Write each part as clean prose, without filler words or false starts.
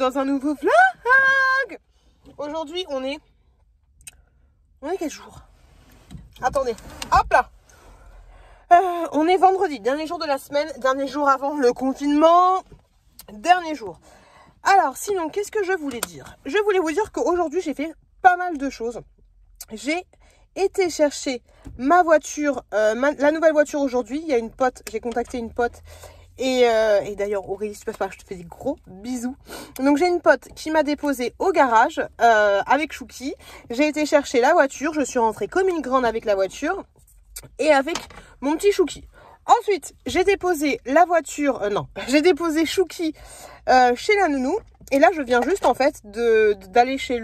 dans un nouveau vlog. Aujourd'hui, on est quel jour? Attendez, hop là. On est vendredi, dernier jour de la semaine, dernier jour avant le confinement, dernier jour. Alors, sinon, qu'est-ce que je voulais dire? Je voulais vous dire qu'aujourd'hui, j'ai fait pas mal de choses. J'ai été chercher ma voiture, la nouvelle voiture aujourd'hui. Il y a une pote, j'ai contacté une pote. Et d'ailleurs, Aurélie, si tu passes par là, je te fais des gros bisous. Donc, j'ai une pote qui m'a déposé au garage avec Chouki. J'ai été chercher la voiture. Je suis rentrée comme une grande avec la voiture et avec mon petit Chouki. Ensuite, j'ai déposé la voiture... j'ai déposé Chouki chez la nounou. Et là, je viens juste, en fait, d'aller chez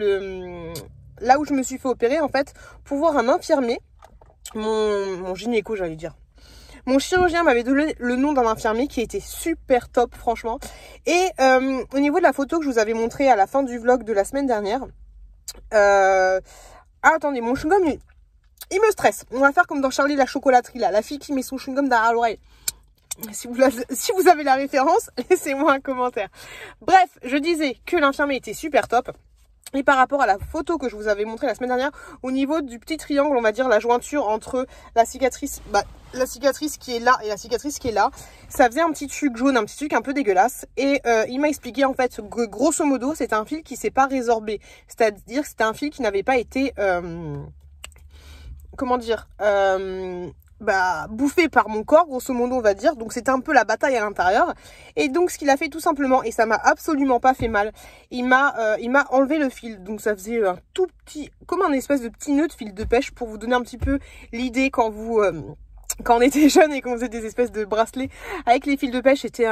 là où je me suis fait opérer, en fait, pour voir un infirmier. Mon gynéco, j'allais dire. Mon chirurgien m'avait donné le nom d'un infirmier qui était super top, franchement. Et au niveau de la photo que je vous avais montrée à la fin du vlog de la semaine dernière. Attendez, mon chewing-gum, il me stresse. On va faire comme dans Charlie la chocolaterie, là. La fille qui met son chewing-gum derrière l'oreille. Si vous avez la référence, laissez-moi un commentaire. Bref, je disais que l'infirmier était super top. Et par rapport à la photo que je vous avais montrée la semaine dernière, au niveau du petit triangle, on va dire la jointure entre la cicatrice qui est là et la cicatrice qui est là, ça faisait un petit truc jaune, un petit truc un peu dégueulasse. Et il m'a expliqué en fait que grosso modo, c'est un fil qui s'est pas résorbé. C'est-à-dire que c'était un fil qui n'avait pas été... comment dire bouffé par mon corps, grosso modo on va dire. Donc c'était un peu la bataille à l'intérieur. Et donc ce qu'il a fait tout simplement, et ça m'a absolument pas fait mal, il m'a enlevé le fil. Donc ça faisait un tout petit, comme un espèce de petit nœud de fil de pêche, pour vous donner un petit peu l'idée quand on était jeune et qu'on faisait des espèces de bracelets avec les fils de pêche. C'était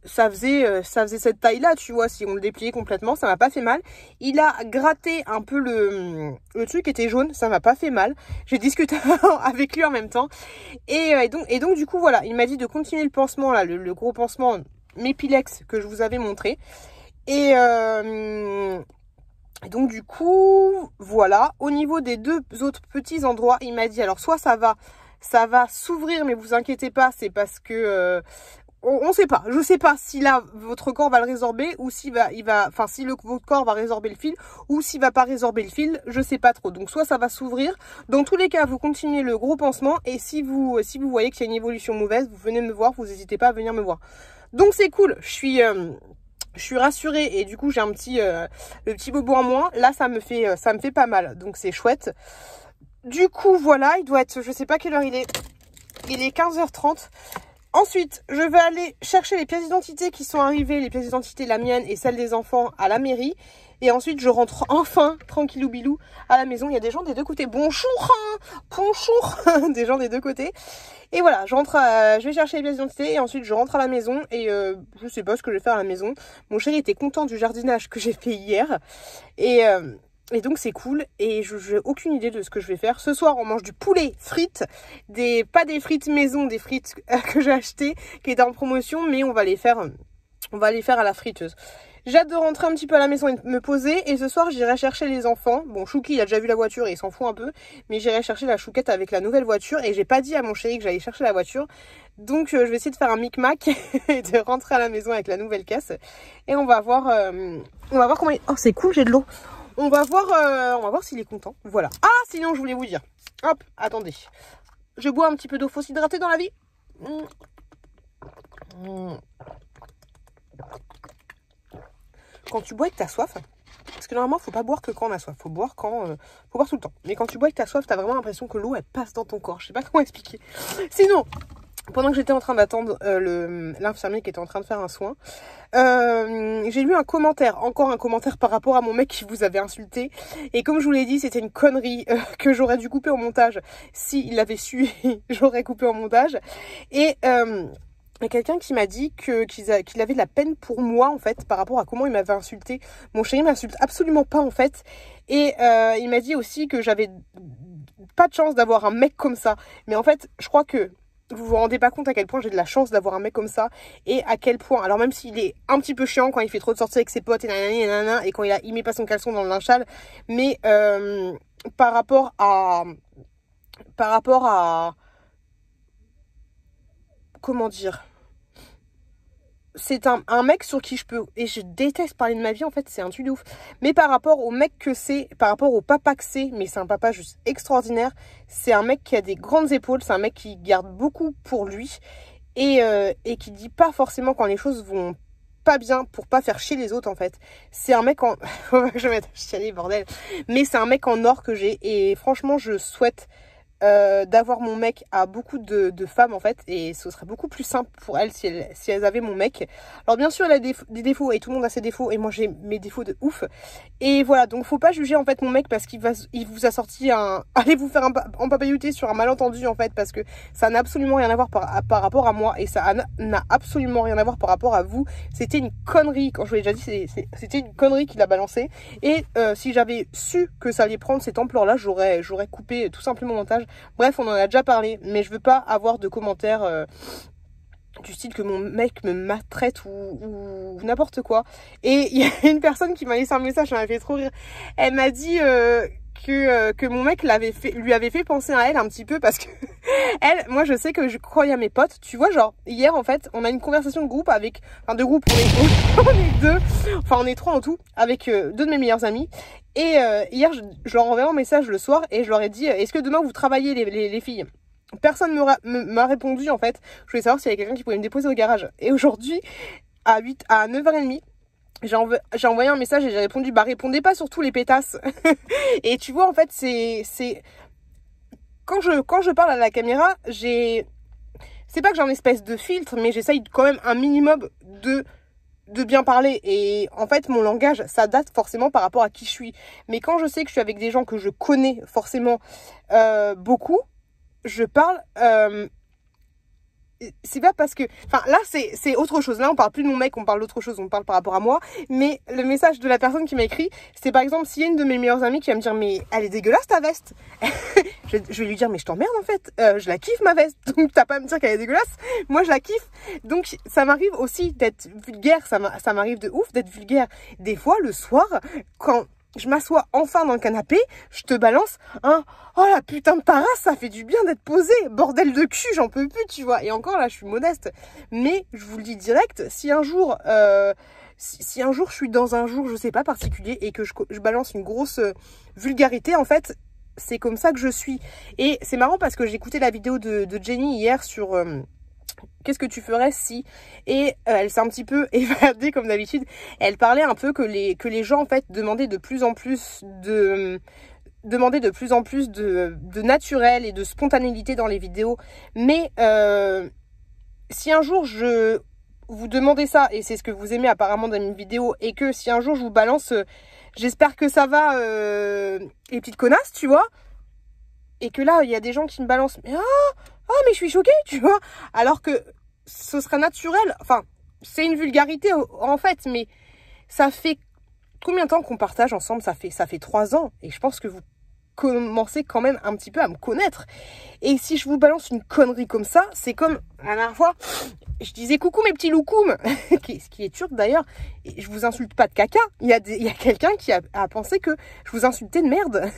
ça faisait cette taille là, tu vois. Si on le dépliait complètement, ça m'a pas fait mal. Il a gratté un peu le truc était jaune, ça m'a pas fait mal. J'ai discuté avec lui en même temps. Et donc du coup voilà, il m'a dit de continuer le pansement là, le gros pansement Mepilex que je vous avais montré. Et donc du coup voilà, au niveau des deux autres petits endroits, il m'a dit alors soit ça va s'ouvrir, mais vous inquiétez pas, c'est parce que on sait pas, je sais pas si là votre corps va le résorber ou si votre corps va résorber le fil ou s'il va pas résorber le fil, je sais pas trop. Donc soit ça va s'ouvrir, dans tous les cas vous continuez le gros pansement, et si vous voyez qu'il y a une évolution mauvaise, vous venez me voir, vous n'hésitez pas à venir me voir. Donc c'est cool, je suis rassurée, et du coup j'ai un petit le petit bobo en moins. Là ça me fait pas mal, donc c'est chouette. Du coup voilà, il doit être, je sais pas quelle heure il est 15h30. Ensuite, je vais aller chercher les pièces d'identité qui sont arrivées, les pièces d'identité, la mienne et celle des enfants, à la mairie. Et ensuite, je rentre enfin, tranquillou bilou, à la maison. Il y a des gens des deux côtés. Bonjour, hein, bonjour, des gens des deux côtés. Et voilà, je vais chercher les pièces d'identité et ensuite je rentre à la maison. Et je sais pas ce que je vais faire à la maison. Mon chéri était content du jardinage que j'ai fait hier. Et donc c'est cool, et je n'ai aucune idée de ce que je vais faire. Ce soir on mange du poulet frites, pas des frites maison, des frites que j'ai achetées, qui étaient en promotion, mais on va les faire à la friteuse. J'ai hâte de rentrer un petit peu à la maison et de me poser, et ce soir j'irai chercher les enfants. Bon, Chouki il a déjà vu la voiture et il s'en fout un peu, mais j'irai chercher la chouquette avec la nouvelle voiture, et j'ai pas dit à mon chéri que j'allais chercher la voiture. Donc je vais essayer de faire un micmac et de rentrer à la maison avec la nouvelle caisse, et on va voir comment il... Oh c'est cool, j'ai de l'eau. On va voir s'il est content. Voilà. Ah, sinon, je voulais vous dire. Hop, attendez. Je bois un petit peu d'eau. Faut s'hydrater dans la vie. Quand tu bois et que t'as soif, parce que normalement, faut pas boire que quand on a soif. Faut boire faut boire tout le temps. Mais quand tu bois et que t'as soif, t'as vraiment l'impression que l'eau, elle passe dans ton corps. Je sais pas comment expliquer. Sinon, pendant que j'étais en train d'attendre l'infirmier qui était en train de faire un soin, j'ai lu encore un commentaire par rapport à mon mec qui vous avait insulté. Et comme je vous l'ai dit, c'était une connerie que j'aurais dû couper au montage. S'il l'avait su, j'aurais coupé au montage. Et il y a quelqu'un qui m'a dit qu'il avait de la peine pour moi, en fait, par rapport à comment il m'avait insulté. Mon chéri m'insulte absolument pas, en fait. Et il m'a dit aussi que j'avais pas de chance d'avoir un mec comme ça. Mais en fait, je crois que vous vous rendez pas compte à quel point j'ai de la chance d'avoir un mec comme ça, et à quel point, alors même s'il est un petit peu chiant quand il fait trop de sorties avec ses potes et nanani et nanana, et quand il met pas son caleçon dans le linge sale, mais par rapport à comment dire, c'est un mec sur qui je peux... Et je déteste parler de ma vie, en fait, c'est un truc de ouf. Mais par rapport au mec que c'est, par rapport au papa que c'est, mais c'est un papa juste extraordinaire. C'est un mec qui a des grandes épaules, c'est un mec qui garde beaucoup pour lui. Et qui dit pas forcément quand les choses vont pas bien pour pas faire chier les autres, en fait. C'est un mec en... Faut pas que je mette à chialer, bordel. Mais c'est un mec en or que j'ai. Et franchement, je souhaite... d'avoir mon mec à beaucoup de femmes en fait, et ce serait beaucoup plus simple pour elles si elles avaient mon mec. Alors bien sûr elle a des défauts et tout le monde a ses défauts et moi j'ai mes défauts de ouf, et voilà, donc faut pas juger en fait mon mec parce qu'il vous a sorti un allez vous faire en papayouter sur un malentendu en fait, parce que ça n'a absolument rien à voir par rapport à moi, et ça n'a absolument rien à voir par rapport à vous. C'était une connerie, quand je vous l'ai déjà dit, c'était une connerie qu'il a balancé, et si j'avais su que ça allait prendre cette ampleur là, j'aurais coupé tout simplement le montage. Bref, on en a déjà parlé, mais je veux pas avoir de commentaires du style que mon mec me maltraite ou n'importe quoi. Et il y a une personne qui m'a laissé un message, ça m'a fait trop rire. Elle m'a dit que mon mec lui avait fait penser à elle un petit peu, parce que moi je sais que je croyais à mes potes, tu vois, genre hier en fait on a une conversation de groupe avec, enfin de groupe, on est deux, enfin on est trois en tout, avec deux de mes meilleurs amis. Et hier je leur envoyais un message le soir et je leur ai dit est-ce que demain vous travaillez les filles? Personne m'a répondu en fait. Je voulais savoir s'il y avait quelqu'un qui pouvait me déposer au garage. Et aujourd'hui à 9h30 j'ai envoyé un message et j'ai répondu bah répondez pas sur tous les pétasses. Et tu vois en fait c'est quand je parle à la caméra, c'est pas que j'ai un espèce de filtre, mais j'essaye quand même un minimum de bien parler, et en fait mon langage ça date forcément par rapport à qui je suis. Mais quand je sais que je suis avec des gens que je connais forcément beaucoup, je parle c'est pas parce que, enfin là c'est autre chose, là on parle plus de mon mec, on parle d'autre chose, on parle par rapport à moi. Mais le message de la personne qui m'a écrit, c'était par exemple s'il y a une de mes meilleures amies qui va me dire mais elle est dégueulasse ta veste. je vais lui dire mais je t'emmerde en fait, je la kiffe ma veste, donc t'as pas à me dire qu'elle est dégueulasse, moi je la kiffe. Donc ça m'arrive aussi d'être vulgaire, ça m'arrive de ouf d'être vulgaire des fois le soir quand je m'assois enfin dans le canapé, je te balance un « Oh la putain de ta race, ça fait du bien d'être posé, bordel de cul, j'en peux plus, tu vois ». Et encore là, je suis modeste. Mais je vous le dis direct, si un jour, si un jour je suis dans un jour, je sais pas, particulier, et que je balance une grosse vulgarité, en fait, c'est comme ça que je suis. Et c'est marrant parce que j'ai écouté la vidéo de Jenny hier sur... qu'est-ce que tu ferais si... Et elle s'est un petit peu évadée comme d'habitude. Elle parlait un peu que les gens en fait demandaient de plus en plus de naturel et de spontanéité dans les vidéos. Mais si un jour je vous demandez ça, et c'est ce que vous aimez apparemment dans mes vidéos, et que si un jour je vous balance j'espère que ça va les petites connasses, tu vois, et que là il y a des gens qui me balancent mais mais je suis choquée, tu vois, alors que ce serait naturel. Enfin, c'est une vulgarité en fait, mais ça fait combien de temps qu'on partage ensemble? Ça fait 3 ans, et je pense que vous commencez quand même un petit peu à me connaître. Et si je vous balance une connerie comme ça, c'est comme la dernière fois, je disais coucou mes petits loukoums, qui est turc d'ailleurs, et je vous insulte pas de caca. Il y a quelqu'un qui a pensé que je vous insultais de merde,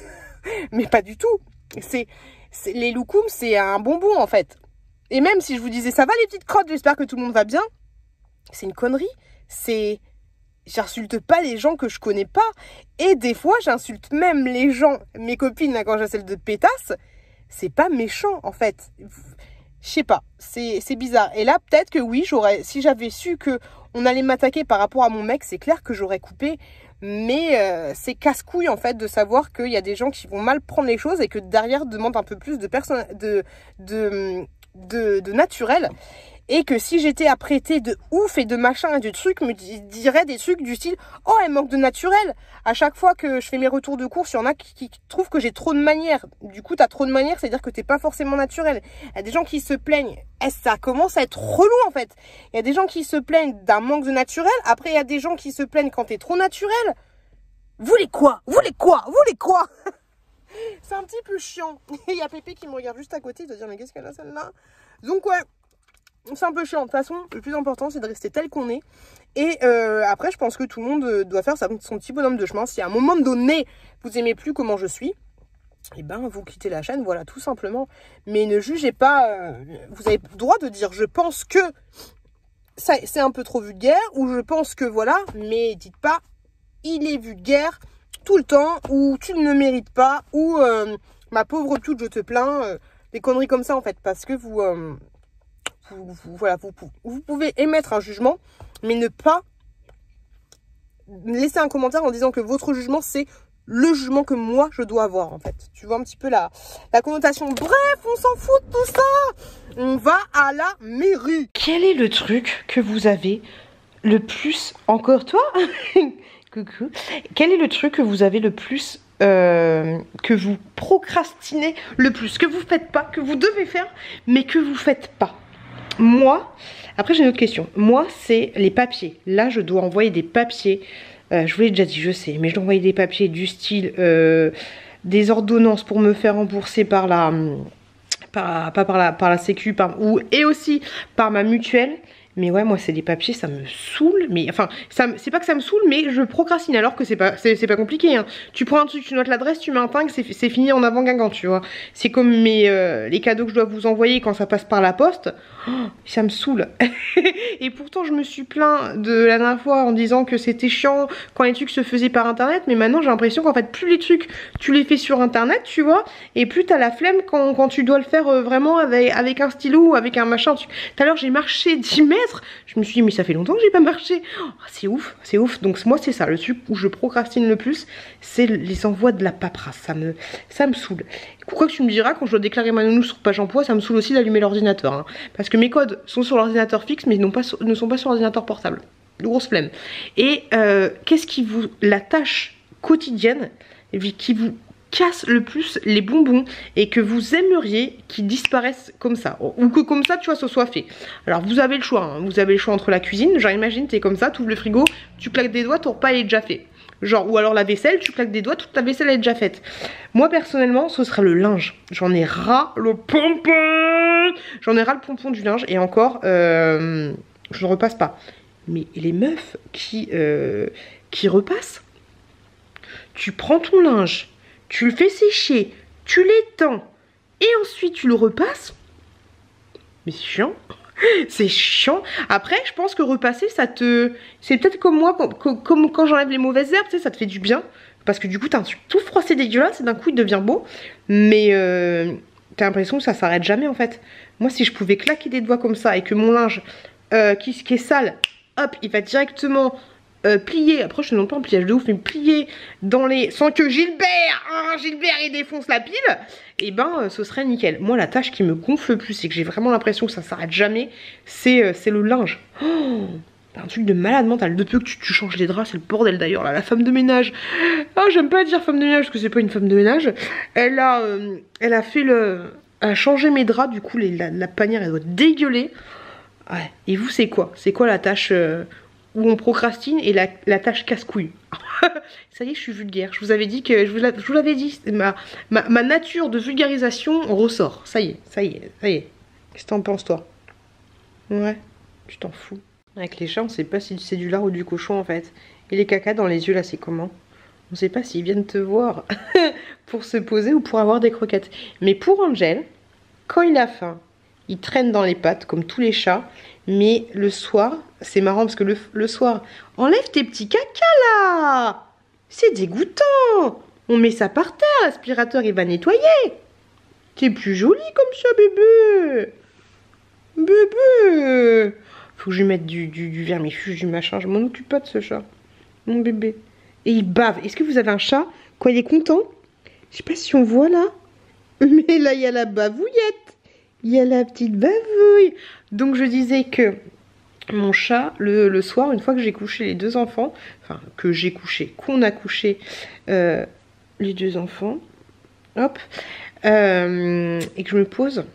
mais pas du tout. Les loukoums, c'est un bonbon en fait. Et même si je vous disais ça va les petites crottes, j'espère que tout le monde va bien, c'est une connerie. J'insulte pas les gens que je connais pas. Et des fois j'insulte même les gens, mes copines là, quand j'ai celle de pétasse. C'est pas méchant en fait. Je sais pas, c'est bizarre. Et là peut-être que oui, si j'avais su que on allait m'attaquer par rapport à mon mec, c'est clair que j'aurais coupé. Mais c'est casse-couille en fait de savoir qu'il y a des gens qui vont mal prendre les choses et que derrière demandent un peu plus de naturel. Et que si j'étais apprêtée de ouf et de machin et de trucs, me dirait des trucs du style « Oh, elle manque de naturel !» À chaque fois que je fais mes retours de course, il y en a qui trouvent que j'ai trop de manières. Du coup, t'as trop de manières, c'est-à-dire que t'es pas forcément naturel. Il y a des gens qui se plaignent. Ça commence à être relou, en fait. Il y a des gens qui se plaignent d'un manque de naturel. Après, il y a des gens qui se plaignent quand t'es trop naturel. Vous voulez quoi? Vous voulez quoi? Vous voulez quoi? C'est un petit peu chiant. Et il y a Pépé qui me regarde juste à côté, il doit dire « Mais qu'est-ce qu'elle a, celle-là ?» Donc, ouais. C'est un peu chiant. De toute façon, le plus important, c'est de rester tel qu'on est. Et après, je pense que tout le monde doit faire son petit bonhomme de chemin. Si à un moment donné, vous aimez plus comment je suis, eh ben, vous quittez la chaîne, voilà, tout simplement. Mais ne jugez pas. Vous avez le droit de dire « Je pense que... » c'est un peu trop vulgaire, ou je pense que voilà, mais dites pas, il est vulgaire tout le temps, ou tu ne le mérites pas, ou ma pauvre toute, je te plains, des conneries comme ça en fait, parce que voilà, vous pouvez émettre un jugement, mais ne pas laisser un commentaire en disant que votre jugement c'est le jugement que moi je dois avoir en fait. Tu vois un petit peu la connotation. Bref, on s'en fout de tout ça. On va à la mairie. Quel est le truc que vous avez le plus... Encore toi? Coucou. Quel est le truc que vous avez le plus... que vous procrastinez le plus, que vous faites pas, que vous devez faire, mais que vous faites pas? Moi, après j'ai une autre question. Moi, c'est les papiers. Là, je dois envoyer des papiers. Je vous l'ai déjà dit, je sais, mais je dois envoyer des papiers du style des ordonnances pour me faire rembourser par la... par la sécu, et aussi par ma mutuelle. Mais ouais, moi c'est des papiers, ça me saoule. Mais enfin, c'est pas que ça me saoule, mais je procrastine alors que c'est pas compliqué. Hein. Tu prends un truc, tu notes l'adresse, tu mets un timbre, c'est fini en avant Guingamp, tu vois. C'est comme les cadeaux que je dois vous envoyer quand ça passe par la poste. Oh, ça me saoule. Et pourtant, je me suis plaint de la dernière fois en disant que c'était chiant quand les trucs se faisaient par internet. Mais maintenant, j'ai l'impression qu'en fait, plus les trucs, tu les fais sur internet, tu vois. Et plus t'as la flemme quand tu dois le faire vraiment avec un stylo ou avec un machin. Tout à l'heure, j'ai marché 10 mètres. Je me suis dit, mais ça fait longtemps que j'ai pas marché. Oh, c'est ouf, c'est ouf. Donc moi, c'est ça. Le truc où je procrastine le plus, c'est les envois de la paperasse. Ça me saoule. Quoi que tu me diras, quand je dois déclarer ma nounou sur Page Emploi, ça me saoule aussi d'allumer l'ordinateur. Hein, parce que mes codes sont sur l'ordinateur fixe, mais ne sont pas sur l'ordinateur portable. Grosse flemme. Et qu'est-ce qui vous... La tâche quotidienne qui vous casse le plus les bonbons et que vous aimeriez qu'ils disparaissent comme ça, ou que comme ça tu vois ce soit fait. Alors vous avez le choix, hein. Vous avez le choix entre la cuisine, genre imagine t'es comme ça, tu ouvres le frigo, tu claques des doigts, ton repas il est déjà fait. Genre, ou alors la vaisselle, tu claques des doigts, toute ta vaisselle est déjà faite. Moi personnellement ce serait le linge. J'en ai ras le pompon. J'en ai ras le pompon du linge. Et encore je ne repasse pas. Mais les meufs qui repassent, tu prends ton linge, tu le fais sécher, tu l'étends et ensuite tu le repasses. Mais c'est chiant. C'est chiant. Après, je pense que repasser, ça te... C'est peut-être comme moi, comme quand j'enlève les mauvaises herbes, tu sais, ça te fait du bien. Parce que du coup, t'as un truc tout froissé dégueulasse et d'un coup, il devient beau. Mais t'as l'impression que ça s'arrête jamais, en fait. Moi, si je pouvais claquer des doigts comme ça et que mon linge qui est sale, hop, il va directement... plier, après je ne demande pas un pliage de ouf, mais plier dans les... sans que Gilbert il défonce la pile, et ben ce serait nickel. Moi la tâche qui me gonfle le plus et que j'ai vraiment l'impression que ça s'arrête jamais, c'est le linge. Oh, un truc de malade mental. Depuis que tu changes les draps, c'est le bordel d'ailleurs là, la femme de ménage. Ah, j'aime pas dire femme de ménage parce que c'est pas une femme de ménage. Elle a fait a changé mes draps, du coup la panière elle doit dégueuler. Ouais. Et vous c'est quoi? C'est quoi la tâche où on procrastine et la tâche casse-couille? Ça y est, je suis vulgaire. Je vous avais dit que... Je vous l'avais dit, ma nature de vulgarisation ressort. Ça y est, ça y est, ça y est. Qu'est-ce que t'en penses, toi? Ouais, tu t'en fous. Avec les chats, on sait pas si c'est du lard ou du cochon, en fait. Et les cacas dans les yeux, là, c'est comment? On sait pas s'ils viennent te voir pour se poser ou pour avoir des croquettes. Mais pour Angel, quand il a faim, il traîne dans les pattes, comme tous les chats. Mais le soir, c'est marrant parce que le soir, enlève tes petits cacas là! C'est dégoûtant! On met ça par terre, l'aspirateur il va nettoyer. T'es plus jolie comme ça, bébé! Bébé! Faut que je lui mette du vermifuge, du machin. Je m'en occupe pas de ce chat. Mon bébé. Et il bave. Est-ce que vous avez un chat? Quand il est content? Je sais pas si on voit là. Mais là, il y a la bavouillette. Il y a la petite bavouille. Donc je disais que mon chat, le soir, une fois que j'ai couché les deux enfants, enfin que j'ai couché, qu'on a couché les deux enfants, hop, et que je me pose,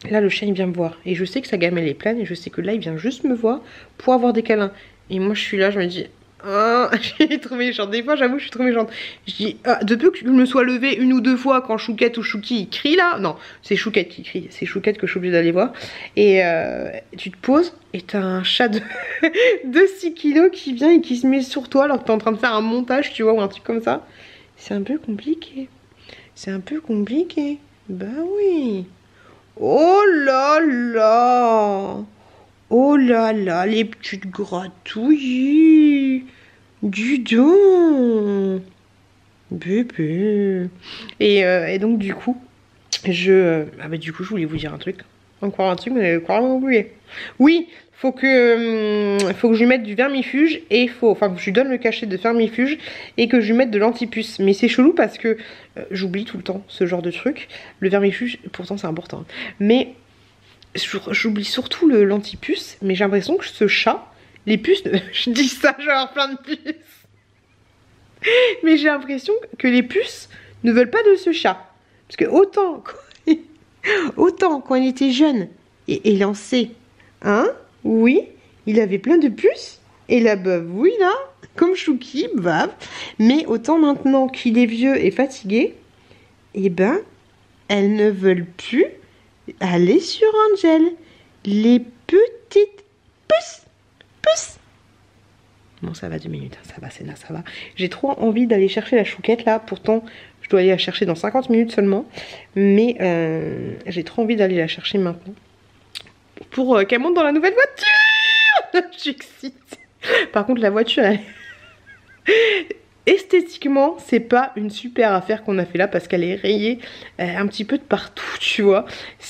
là le chien il vient me voir. Et je sais que sa gamelle est pleine et je sais que là il vient juste me voir pour avoir des câlins. Et moi je suis là, je me dis... Ah, je suis trop méchante. Des fois, j'avoue, je suis trop méchante. Je dis, depuis que je me sois levée une ou deux fois quand Chouquette ou Chouki il crie là. Non, c'est Chouquette qui crie. C'est Chouquette que je suis obligée d'aller voir. Et tu te poses et t'as un chat de 6 kilos qui vient et qui se met sur toi alors que t'es en train de faire un montage, tu vois, ou un truc comme ça. C'est un peu compliqué. C'est un peu compliqué. Bah oui. Oh là là. Oh là là, les petites gratouilles. Du donc. Bébé. Et donc du coup, du coup, je voulais vous dire un truc. Encore un truc, mais j'avais carrément oublié. Oui, faut que je lui mette du vermifuge et enfin que je lui donne le cachet de vermifuge et que je lui mette de l'antipuce. Mais c'est chelou parce que j'oublie tout le temps ce genre de truc. Le vermifuge, pourtant c'est important. Mais j'oublie surtout l'antipuce. Mais j'ai l'impression que ce chat, les puces, je dis ça, j'ai avoir plein de puces. Mais j'ai l'impression que les puces ne veulent pas de ce chat. Parce que autant quand il était jeune et lancé, hein, oui, il avait plein de puces. Et la beuve, oui là, comme Chouki, bave. Mais autant maintenant qu'il est vieux et fatigué, eh ben, elles ne veulent plus aller sur Angel. Les petites puces. Bon, ça va 2 minutes, ça va, c'est là, ça va. J'ai trop envie d'aller chercher la chouquette là, pourtant je dois aller la chercher dans 50 minutes seulement. Mais j'ai trop envie d'aller la chercher maintenant. Pour qu'elle monte dans la nouvelle voiture. Je suis excitée. Par contre, la voiture, esthétiquement, c'est pas une super affaire qu'on a fait là parce qu'elle est rayée un petit peu de partout, tu vois.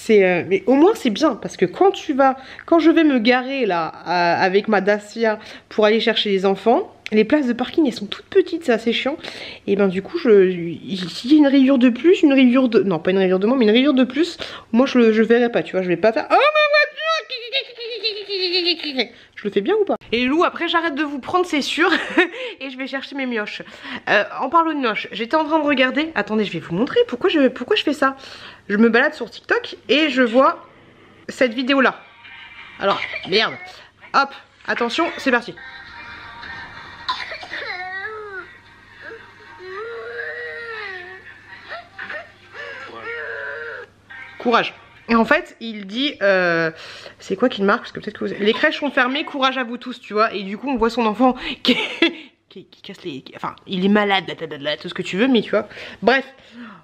Mais au moins c'est bien parce que quand je vais me garer là avec ma Dacia pour aller chercher les enfants, les places de parking elles sont toutes petites, c'est assez chiant. Et ben du coup, s'il y a une rayure de plus, non pas une rayure de moins, mais une rayure de plus, moi je verrai pas, tu vois, je vais pas faire. Oh ma voiture! Je le fais bien ou pas? Et Lou, après j'arrête de vous prendre, c'est sûr. Et je vais chercher mes mioches. En parlant de mioches, j'étais en train de regarder. Attendez, je vais vous montrer pourquoi je fais ça. Je me balade sur TikTok et je vois cette vidéo là. Alors, merde. Hop, attention, c'est parti. Courage. Et en fait, il dit, c'est quoi qu'il marque? Parce que peut-être que les crèches sont fermées, courage à vous tous, tu vois. Et du coup, on voit son enfant qui casse les... Enfin, il est malade, tout ce que tu veux, mais tu vois. Bref,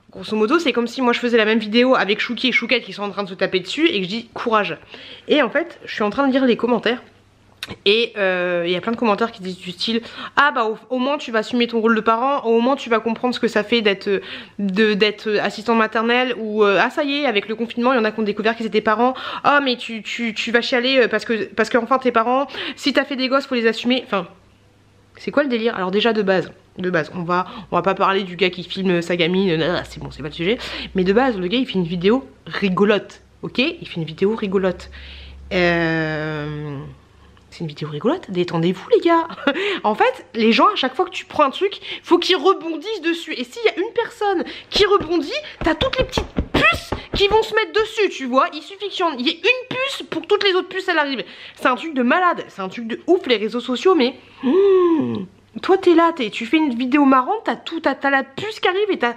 grosso modo, c'est comme si moi je faisais la même vidéo avec Chouki et Chouquette qui sont en train de se taper dessus et que je dis courage. Et en fait, je suis en train de lire les commentaires. Et il y a plein de commentaires qui disent du style ah bah au moins tu vas assumer ton rôle de parent, au moins tu vas comprendre ce que ça fait d'être assistant maternelle, ou ah ça y est avec le confinement il y en a qui ont découvert qu'ils étaient parents, ah mais tu vas chialer parce que enfin t'es parent, si t'as fait des gosses faut les assumer. Enfin c'est quoi le délire? Alors déjà de base on va pas parler du gars qui filme sa gamine, c'est bon, c'est pas le sujet, mais de base le gars il fait une vidéo rigolote, ok, il fait une vidéo rigolote. C'est une vidéo rigolote, détendez-vous les gars. En fait, les gens, à chaque fois que tu prends un truc, faut qu'ils rebondissent dessus. Et s'il y a une personne qui rebondit, t'as toutes les petites puces qui vont se mettre dessus, tu vois. Il suffit qu'il y ait une puce pour que toutes les autres puces, elles arrivent. C'est un truc de malade, c'est un truc de ouf, les réseaux sociaux, mais... toi, t'es là, tu fais une vidéo marrante, t'as la puce qui arrive et t'as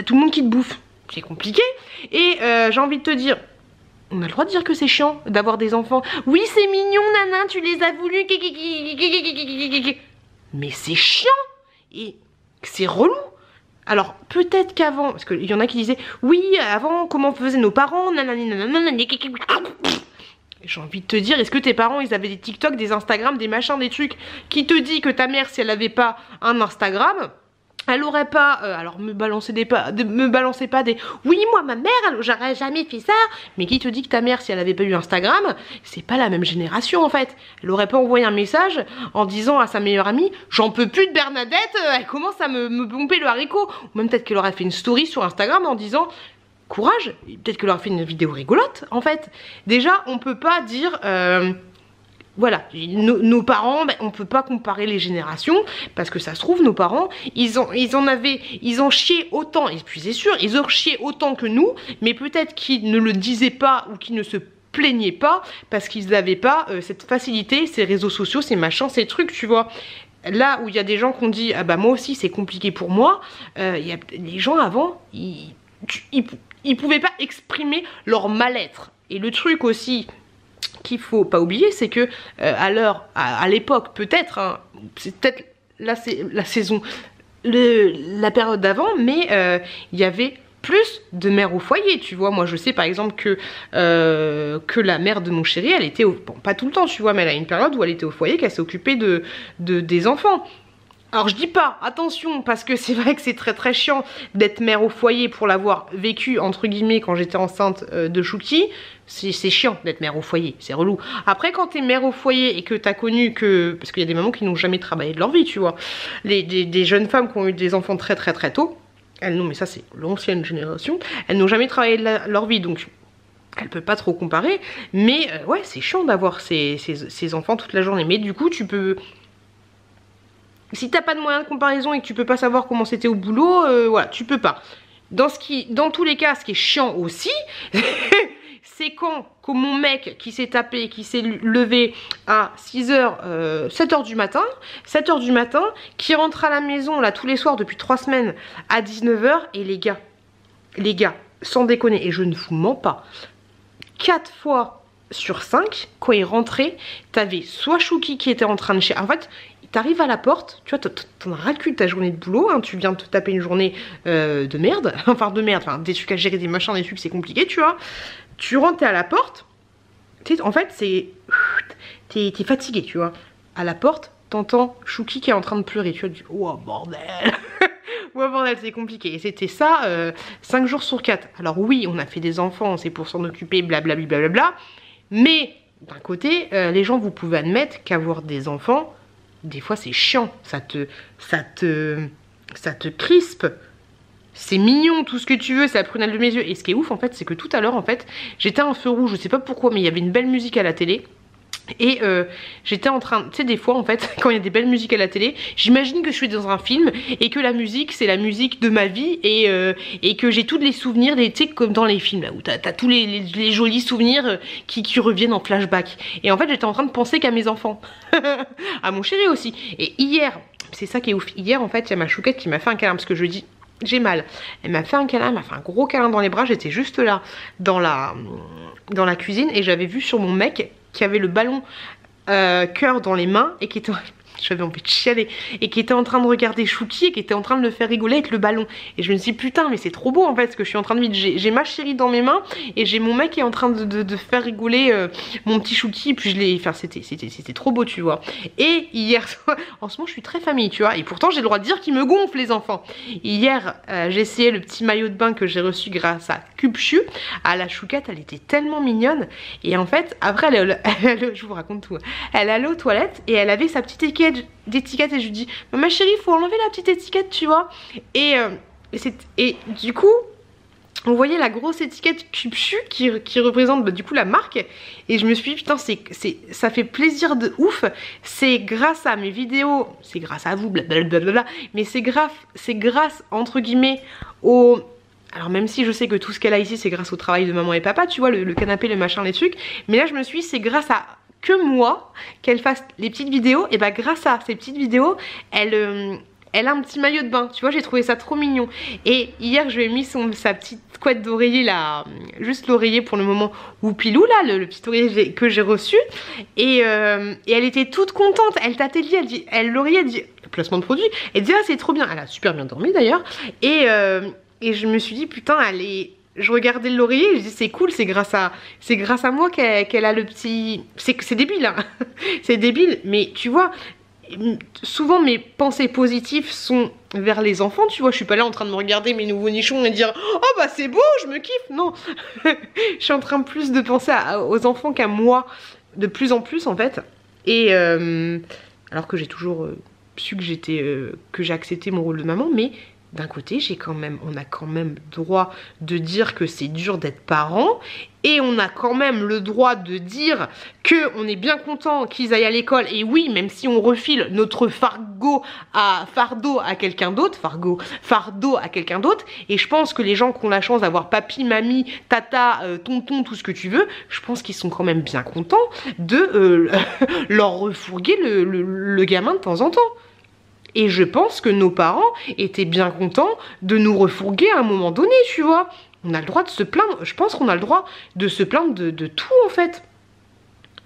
tout le monde qui te bouffe. C'est compliqué. Et j'ai envie de te dire... On a le droit de dire que c'est chiant d'avoir des enfants. Oui, c'est mignon, nanan, tu les as voulu. Mais c'est chiant. Et c'est relou. Alors, peut-être qu'avant, parce qu'il y en a qui disaient, oui, avant, comment faisaient nos parents, j'ai envie de te dire, est-ce que tes parents, ils avaient des TikTok, des Instagram, des machins, des trucs qui te dit que ta mère, si elle avait pas un Instagram... Elle aurait pas, alors me balancez pas des oui moi ma mère j'aurais jamais fait ça, mais qui te dit que ta mère si elle avait pas eu Instagram, c'est pas la même génération en fait. Elle aurait pas envoyé un message en disant à sa meilleure amie j'en peux plus de Bernadette, elle commence à me pomper le haricot, ou même peut-être qu'elle aurait fait une story sur Instagram en disant courage, peut-être qu'elle aurait fait une vidéo rigolote en fait. Déjà on peut pas dire voilà, nos parents, ben, on peut pas comparer les générations parce que ça se trouve nos parents, ils ont chié autant, et puis c'est sûr, ils ont chié autant que nous, mais peut-être qu'ils ne le disaient pas ou qu'ils ne se plaignaient pas parce qu'ils n'avaient pas cette facilité, ces réseaux sociaux, ces machins, ces trucs, tu vois. Là où il y a des gens qui ont dit ah bah moi aussi c'est compliqué pour moi, les gens avant, ils pouvaient pas exprimer leur mal-être. Et le truc aussi qu'il faut pas oublier, c'est que à l'époque peut-être, hein, c'est peut-être la saison, la période d'avant, mais il y avait plus de mère au foyer, tu vois. Moi je sais par exemple que la mère de mon chéri, elle était bon, pas tout le temps, tu vois, mais elle a une période où elle était au foyer, qu'elle s'est occupée des enfants. Alors je dis pas, attention, parce que c'est vrai que c'est très très chiant d'être mère au foyer pour l'avoir vécu entre guillemets quand j'étais enceinte de Chouki. C'est chiant d'être mère au foyer, c'est relou. Après quand t'es mère au foyer et que t'as connu que... Parce qu'il y a des mamans qui n'ont jamais travaillé de leur vie, tu vois. Des jeunes femmes qui ont eu des enfants très très très tôt, elles non, mais ça c'est l'ancienne génération, elles n'ont jamais travaillé de leur vie, donc... Elle peut pas trop comparer, mais ouais c'est chiant d'avoir ces enfants toute la journée. Mais du coup tu peux... Si t'as pas de moyen de comparaison et que tu peux pas savoir comment c'était au boulot, voilà, tu peux pas. Dans tous les cas, ce qui est chiant aussi, c'est quand mon mec qui s'est tapé, qui s'est levé à 6h, 7h du matin, qui rentre à la maison là tous les soirs depuis 3 semaines à 19h, et les gars, sans déconner, et je ne vous mens pas, 4 fois sur 5, quand il rentrait, t'avais soit Chouki qui était en train de en fait, t'arrives à la porte, tu vois, t'en as ras le cul de ta journée de boulot, hein, tu viens de te taper une journée de merde, enfin des trucs à gérer, des machins, des trucs, c'est compliqué, tu vois. Tu rentres, t'es à la porte, en fait, t'es fatigué, tu vois. À la porte, t'entends Chouki qui est en train de pleurer, tu vois, tu dis, oh bordel. Ouais bordel, c'est compliqué. Et c'était ça 5 jours sur 4. Alors oui, on a fait des enfants, c'est pour s'en occuper, blablabla, blablabla. Mais d'un côté, les gens, vous pouvez admettre qu'avoir des enfants, des fois c'est chiant, ça te crispe. C'est mignon, tout ce que tu veux, c'est la prunelle de mes yeux. Et ce qui est ouf en fait, c'est que tout à l'heure en fait, j'étais à un feu rouge, je sais pas pourquoi, mais il y avait une belle musique à la télé. Et j'étais en train, tu sais des fois en fait, quand il y a des belles musiques à la télé, j'imagine que je suis dans un film et que la musique c'est la musique de ma vie et que j'ai tous les souvenirs, tu sais comme dans les films là où t'as tous les jolis souvenirs qui reviennent en flashback. Et en fait j'étais en train de penser qu'à mes enfants, à mon chéri aussi. Et hier, c'est ça qui est ouf, hier en fait il y a ma chouquette qui m'a fait un câlin parce que je dis j'ai mal. Elle m'a fait un câlin, elle m'a fait un gros câlin dans les bras, j'étais juste là dans la cuisine et j'avais vu sur mon mec qui avait le ballon cœur dans les mains et qui était... J'avais envie de chialer. Et qui était en train de regarder Chouki et qui était en train de le faire rigoler avec le ballon. Et je me suis dit putain mais c'est trop beau en fait ce que je suis en train de vivre. J'ai ma chérie dans mes mains et j'ai mon mec qui est en train de faire rigoler mon petit Chouki. Et puis je l'ai... Enfin c'était trop beau tu vois. Et hier soir, en ce moment je suis très famille tu vois. Et pourtant j'ai le droit de dire qu'ils me gonflent les enfants. Hier j'ai essayé le petit maillot de bain que j'ai reçu grâce à Cupchu. À la chouquette, elle était tellement mignonne. Et en fait après je vous raconte tout. Elle allait aux toilettes et elle avait sa petite étiquette d'étiquette et je lui dis ma chérie faut enlever la petite étiquette tu vois et du coup on voyait la grosse étiquette Cupchu qui représente du coup la marque et je me suis dit putain ça fait plaisir de ouf, c'est grâce à mes vidéos, c'est grâce à vous blablabla, mais c'est grâce entre guillemets au... Alors même si je sais que tout ce qu'elle a ici c'est grâce au travail de maman et papa tu vois, le canapé, le machin, les trucs, mais là je me suis dit c'est grâce à que moi qu'elle fasse les petites vidéos et bah grâce à ces petites vidéos elle a un petit maillot de bain tu vois, j'ai trouvé ça trop mignon. Et hier je lui ai mis sa petite couette d'oreiller là, juste l'oreiller pour le moment Woupilou là, le petit oreiller que j'ai reçu et elle était toute contente, elle tâtait le lit, l'oreiller elle dit placement de produit, elle dit ah c'est trop bien, elle a super bien dormi d'ailleurs et je me suis dit putain je regardais l'oreiller et je dis c'est cool, c'est grâce à moi qu'elle a le petit... C'est débile hein. C'est débile mais tu vois souvent mes pensées positives sont vers les enfants tu vois, je suis pas là en train de me regarder mes nouveaux nichons et dire oh bah c'est beau je me kiffe, non. Je suis en train plus de penser aux enfants qu'à moi de plus en plus en fait et alors que j'ai toujours su que j'ai accepté mon rôle de maman, mais d'un côté, on a quand même droit de dire que c'est dur d'être parent et on a quand même le droit de dire qu'on est bien content qu'ils aillent à l'école et oui, même si on refile notre fardeau à quelqu'un d'autre, fardeau à quelqu'un d'autre, et je pense que les gens qui ont la chance d'avoir papi, mamie, tata, tonton, tout ce que tu veux, je pense qu'ils sont quand même bien contents de leur refourguer le gamin de temps en temps. Et je pense que nos parents étaient bien contents de nous refourguer à un moment donné, tu vois. On a le droit de se plaindre, je pense qu'on a le droit de se plaindre de tout en fait.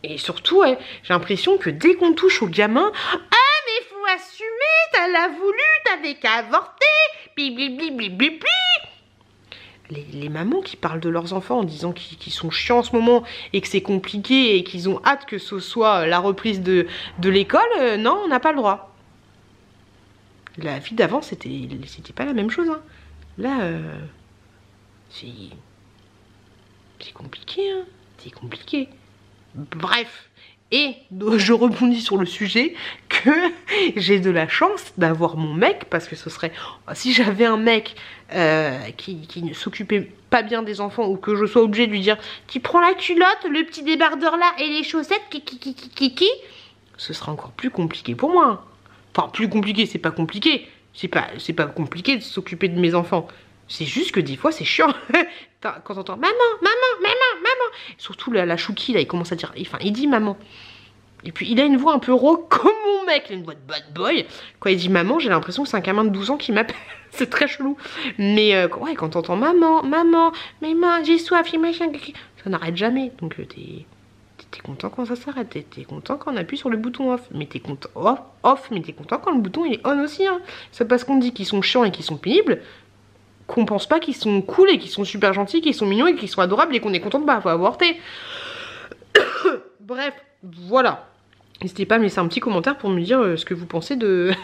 Et surtout, ouais, j'ai l'impression que dès qu'on touche au gamin, ah mais faut assumer, t'as la voulu, t'avais qu'à avorter, bli. les mamans qui parlent de leurs enfants en disant qu'ils sont chiants en ce moment et que c'est compliqué et qu'ils ont hâte que ce soit la reprise de l'école, non, on n'a pas le droit. La vie d'avant, c'était pas la même chose. Hein. Là, c'est compliqué, hein. C'est compliqué. Bref. Et je rebondis sur le sujet que j'ai de la chance d'avoir mon mec, parce que ce serait, si j'avais un mec qui ne s'occupait pas bien des enfants, ou que je sois obligée de lui dire tu prends la culotte, le petit débardeur là et les chaussettes, ce serait encore plus compliqué pour moi. Enfin, plus compliqué, c'est pas compliqué. C'est pas compliqué de s'occuper de mes enfants. C'est juste que des fois c'est chiant. Quand t'entends maman, maman, maman, maman. Surtout la Chouki là, il commence à dire, enfin il dit maman. Et puis il a une voix un peu rauque comme mon mec, il a une voix de bad boy. Quand il dit maman, j'ai l'impression que c'est un gamin de 12 ans qui m'appelle. C'est très chelou. Mais ouais, quand t'entends maman, maman, maman, j'ai soif, j'ai machin, ça n'arrête jamais. Donc t'es content quand ça s'arrête, t'es content quand on appuie sur le bouton off. Mais t'es content off, mais t'es content quand le bouton il est on aussi. Hein. C'est parce qu'on dit qu'ils sont chiants et qu'ils sont pénibles qu'on pense pas qu'ils sont cool et qu'ils sont super gentils, qu'ils sont mignons et qu'ils sont adorables et qu'on est content de pas avoir avorté. Bref, voilà. N'hésitez pas à me laisser un petit commentaire pour me dire ce que vous pensez de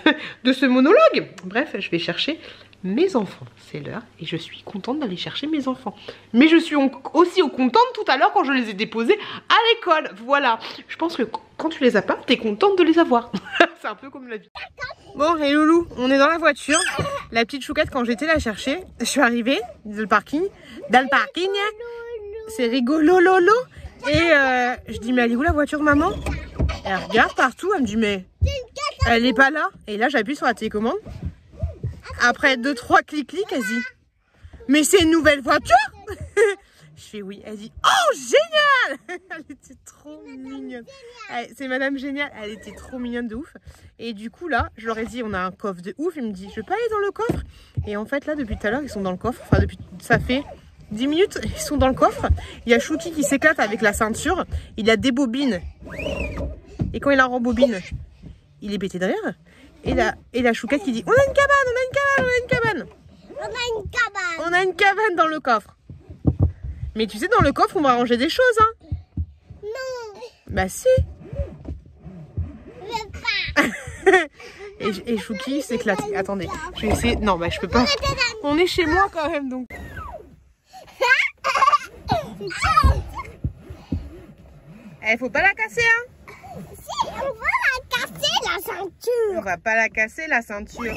ce monologue. Bref, je vais chercher mes enfants. C'est l'heure et je suis contente d'aller chercher mes enfants. Mais je suis aussi contente tout à l'heure quand je les ai déposés à l'école. Voilà. Je pense que quand tu les as pas, t'es contente de les avoir. C'est un peu comme la vie. Bon, et Loulou, on est dans la voiture. La petite Chouquette, quand j'étais la chercher, je suis arrivée dans le parking. C'est rigolo, lolo. Et je dis, mais elle est où la voiture, maman? Elle regarde partout, elle me dit, mais elle est pas là. Et là, j'appuie sur la télécommande. Après 2-3 clics, elle dit, mais c'est une nouvelle voiture? Je fais oui. Elle dit, oh, génial! Elle était trop mignonne. C'est Madame Génial. Elle était trop mignonne de ouf. Et du coup, là, je leur ai dit, on a un coffre de ouf. Il me dit, je peux aller dans le coffre? Et en fait, là, depuis tout à l'heure, ils sont dans le coffre. Enfin, ça fait 10 minutes, ils sont dans le coffre. Il y a Chouki qui s'éclate avec la ceinture. Il a des bobines. Et quand il la rembobine, il est pété de rire. Et la Chouquette qui dit, on a une cabane, on a une cabane, on a une cabane. On a une cabane. On a une cabane dans le coffre. Mais tu sais, dans le coffre, on va ranger des choses, hein. Non. Bah si. Je veux pas. et Chouki s'éclate. Attendez, je vais essayer. Non, bah je peux pas. On est chez moi quand même, donc. Eh, faut pas la casser, hein. Si, on va la casser, la ceinture. On va pas la casser, la ceinture.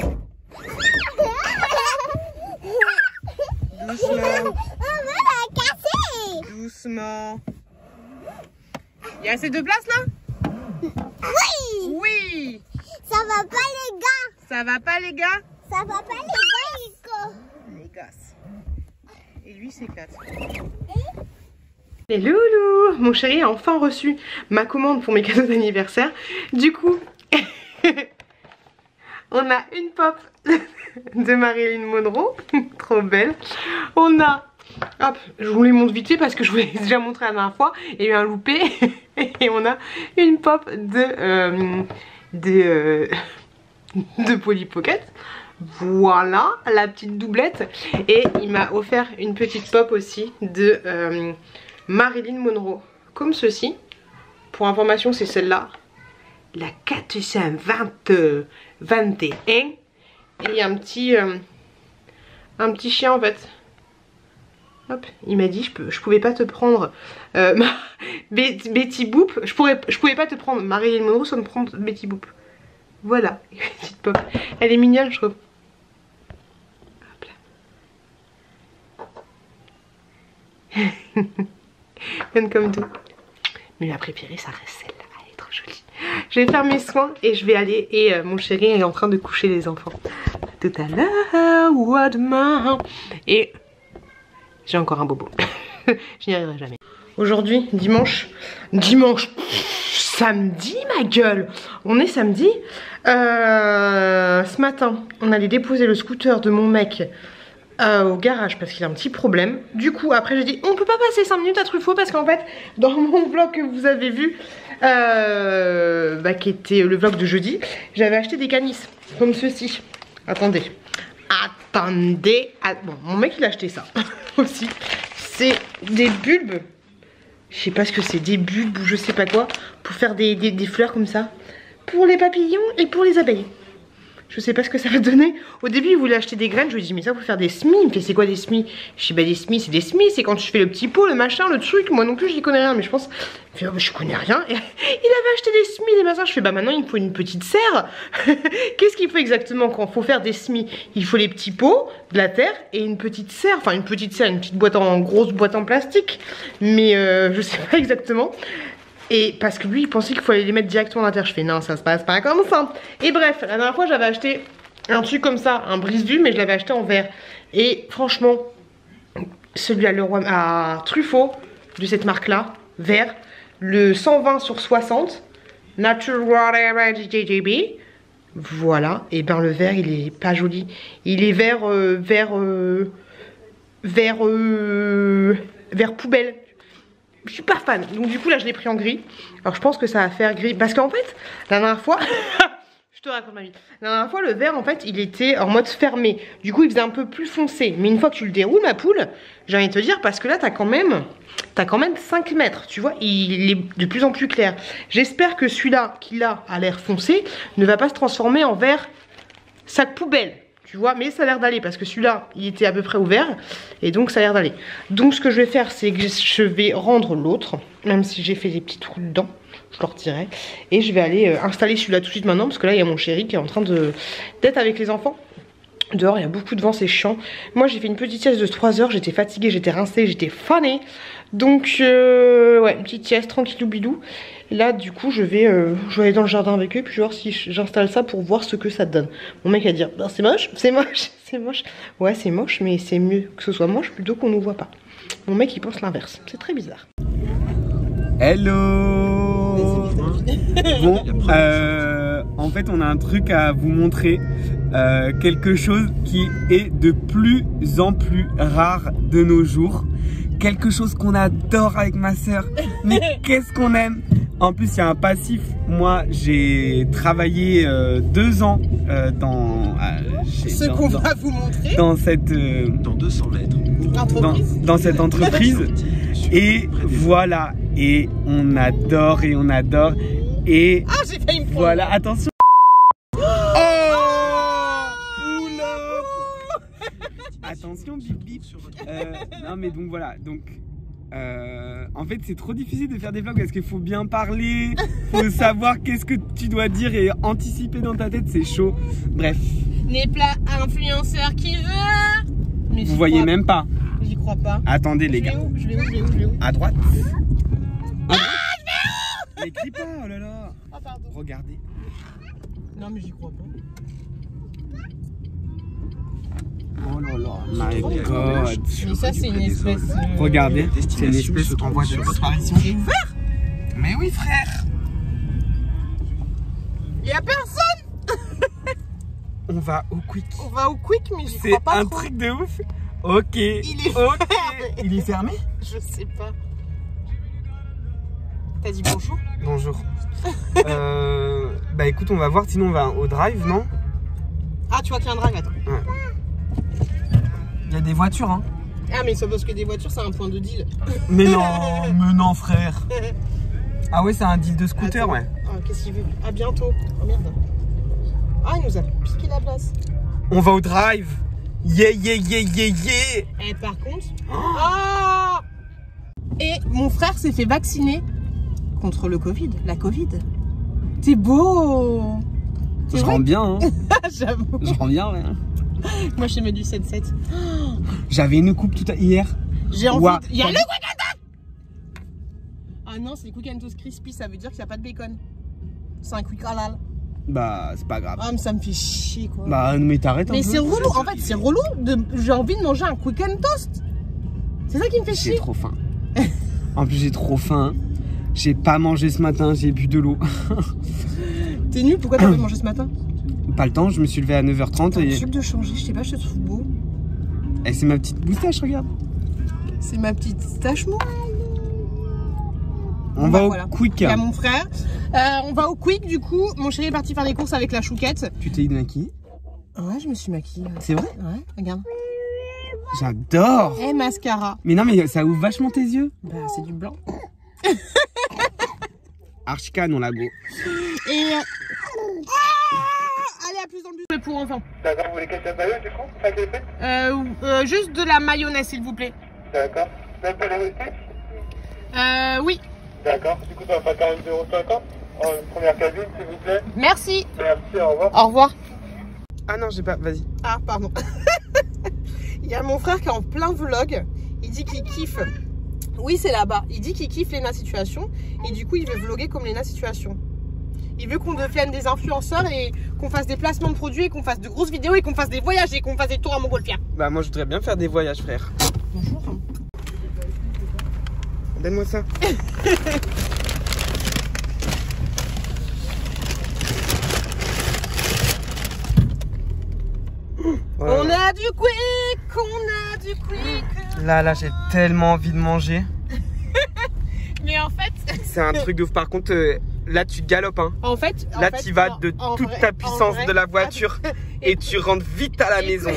Doucement. On va la casser. Doucement. Il y a assez de place là? Oui. Oui. Ça va pas, les gars. Ça va pas, les gars? Ça va pas, les gars, Nico. Les gosses. Et lui s'éclate. Et loulou, mon chéri a enfin reçu ma commande pour mes cadeaux d'anniversaire. Du coup, on a une pop de Marilyn Monroe, trop belle. On a, hop, je vous les montre vite fait parce que je vous l'ai déjà montré la dernière fois. Il y a eu un loupé. Et on a une pop de Polly Pocket. Voilà, la petite doublette. Et il m'a offert une petite pop aussi de Marilyn Monroe, comme ceci. Pour information, c'est celle-là, la 421. Et il y a un petit chien en fait. Hop, il m'a dit je pouvais pas te prendre Betty Boop. Je pouvais pas te prendre Marilyn Monroe sans me prendre Betty Boop. Voilà, petite pop. Elle est mignonne, je trouve. Hop là. Bonne comme tout. Mais ma préférée, ça reste celle-là. Elle est trop jolie. Je vais faire mes soins et je vais aller. Et mon chéri est en train de coucher les enfants. Tout à l'heure ou à demain. Et j'ai encore un bobo. Je n'y arriverai jamais. Aujourd'hui, dimanche. Samedi, ma gueule. On est samedi. Ce matin, on allait déposer le scooter de mon mec au garage parce qu'il a un petit problème. Du coup, après j'ai dit on peut pas passer 5 minutes à Truffaut parce qu'en fait, dans mon vlog que vous avez vu, qui était le vlog de jeudi, j'avais acheté des canisses comme ceci. Attendez. Attendez. Ah, bon, mon mec il a acheté ça aussi. C'est des bulbes. Je sais pas ce que c'est, des bulbes ou je sais pas quoi. Pour faire des fleurs comme ça. Pour les papillons et pour les abeilles. Je sais pas ce que ça va donner. Au début, il voulait acheter des graines. Je lui ai dit, mais ça, faut faire des semis. Il me fait, c'est quoi des semis? Je dis, bah, des semis, c'est des semis. C'est quand tu fais le petit pot, le machin, le truc. Moi non plus, j'y connais rien. Mais je pense, il fait, oh, je connais rien. Et il avait acheté des semis, des machins. Je fais, bah, maintenant, il me faut une petite serre. Qu'est-ce qu'il faut exactement quand il faut faire des semis? Il faut les petits pots, de la terre et une petite serre. Enfin, une petite serre, une petite boîte grosse boîte en plastique. Mais je sais pas exactement. Et parce que lui il pensait qu'il fallait les mettre directement dans la terre. Je fais non, ça se passe pas comme ça. Et bref, la dernière fois j'avais acheté un truc comme ça, un brise-vue, mais je l'avais acheté en verre. Et franchement, celui à Truffaut de cette marque là, vert, le 120 sur 60 Natural JJB. Voilà, et ben le vert il est pas joli. Il est vert poubelle. Je suis pas fan, donc du coup là je l'ai pris en gris. Alors je pense que ça va faire gris, parce qu'en fait la dernière fois je te raconte ma vie. La dernière fois le vert en fait il était en mode fermé. Du coup il faisait un peu plus foncé. Mais une fois que tu le déroules ma poule, j'ai envie de te dire, parce que là t'as quand même 5 mètres, tu vois, il est de plus en plus clair. J'espère que celui-là qui là a l'air foncé ne va pas se transformer en vert sac poubelle. Tu vois, mais ça a l'air d'aller parce que celui-là, il était à peu près ouvert et donc ça a l'air d'aller. Donc ce que je vais faire, c'est que je vais rendre l'autre, même si j'ai fait des petits trous dedans, je le retirerai. Et je vais aller installer celui-là tout de suite maintenant parce que là, il y a mon chéri qui est en train d'être avec les enfants. Dehors, il y a beaucoup de vent, c'est chiant. Moi, j'ai fait une petite sieste de 3 heures, j'étais fatiguée, j'étais rincée, j'étais fanée. Donc, ouais, une petite sieste tranquillou bidou. Là, du coup, je vais aller dans le jardin avec eux, puis je vais voir si j'installe ça pour voir ce que ça donne. Mon mec va dire, ben, c'est moche, c'est moche, c'est moche. Ouais, c'est moche, mais c'est mieux que ce soit moche plutôt qu'on ne voit pas. Mon mec, il pense l'inverse. C'est très bizarre. Hello. Bon, en fait, on a un truc à vous montrer. Quelque chose qui est de plus en plus rare de nos jours. Quelque chose qu'on adore avec ma soeur. Mais qu'est-ce qu'on aime! En plus, il y a un passif. Moi, j'ai travaillé 2 ans dans ce qu'on va vous montrer dans cette dans 200 mètres. Dans cette entreprise. Et voilà. Et on adore et on adore. Et ah, j'ai failli me prendre. Voilà, attention. Attention, bip bip. Non mais donc voilà, donc en fait c'est trop difficile de faire des vlogs parce qu'il faut bien parler, faut savoir qu'est-ce que tu dois dire et anticiper dans ta tête, c'est chaud. Bref. Les plats influenceurs qui veut. Mais vous voyez même pas. J'y crois pas. Attendez les gars. Je vais où À droite. Ah, je vais où? Mais crie pas, oh là là. Oh pardon. Regardez. Non mais j'y crois pas. Oh là là, my god. Mais ça c'est une espèce... Regardez, c'est une espèce en voie de disparition. Il est vert. Mais oui frère. Il y a personne. On va au quick. On va au quick mais j'y crois pas trop. C'est un truc de ouf. Ok. Il est fermé. Il est fermé? Je sais pas. T'as dit bonjour? Bonjour. Bah écoute, on va voir, sinon on va au drive, non? Ah, tu vois qu'il y a un drive, attends. Ouais. Il y a des voitures, hein. Ah, mais c'est parce que des voitures, c'est un point de deal. Mais non, frère. Ah ouais, c'est un deal de scooter, ouais. Ah, qu'est-ce qu'il veut? À bientôt. Oh merde. Ah, il nous a piqué la place. On va au drive. Yeah. Eh, par contre... Oh et mon frère s'est fait vacciner contre le Covid, la Covid. T'es beau. Je rends bien, hein. J'avoue. Je rends bien, ouais. Moi, je te mets du 7-7. J'avais une coupe hier. J'ai envie Ouah. Il y a le Quick and Toast. Ah non, c'est les Quick and Toast crispy, ça veut dire qu'il n'y a pas de bacon. C'est un quick halal. Bah, c'est pas grave. Ah, mais ça me fait chier, quoi. Bah, mais t'arrêtes un peu. Mais c'est relou, en fait, c'est relou. J'ai envie de manger un Quick and Toast. C'est ça qui me fait chier. J'ai trop faim. En plus, j'ai trop faim. J'ai pas mangé ce matin, j'ai bu de l'eau. T'es nul, pourquoi t'as pas mangé ce matin? Pas le temps, je me suis levé à 9h30 et... Un truc de changer, je sais pas, je te trouve beau. Et c'est ma petite moustache, regarde. C'est ma petite tache mou. On va au quick. Il y a mon frère. On va au quick, du coup. Mon chéri est parti faire des courses avec la chouquette. Tu t'es maquillée? Ouais, je me suis maquillée. C'est vrai? Ouais, regarde. J'adore. Et mascara. Mais non, mais ça ouvre vachement tes yeux. Bah, c'est du blanc. Archicane, on l'a go. Et... allez, à plus dans le bus pour enfants. D'accord, vous voulez quel type de maillot du coup? Avec les frites? Juste de la mayonnaise, s'il vous plaît. D'accord. Même pour les frites? Oui. D'accord, du coup ça va faire 42,50 €. En première cabine, s'il vous plaît. Merci. Merci, au revoir. Au revoir. Ah non, j'ai pas. Vas-y. Ah, pardon. Il y a mon frère qui est en plein vlog. Il dit qu'il kiffe. Oui, c'est là-bas. Il dit qu'il kiffe Léna Situation. Et du coup, il veut vlogger comme Léna Situation. Il veut qu'on devienne des influenceurs et qu'on fasse des placements de produits, et qu'on fasse de grosses vidéos et qu'on fasse des voyages et qu'on fasse des tours à Montgolfière. Bah, moi, je voudrais bien faire des voyages, frère. Bonjour. Donne-moi ça. Ouais. On a du quick, on a du quick. Là, j'ai tellement envie de manger. Mais en fait... C'est un truc de ouf. Par contre, là, tu galopes, hein. En fait... Là, tu vas de toute ta puissance de la voiture et tu rentres vite à la maison.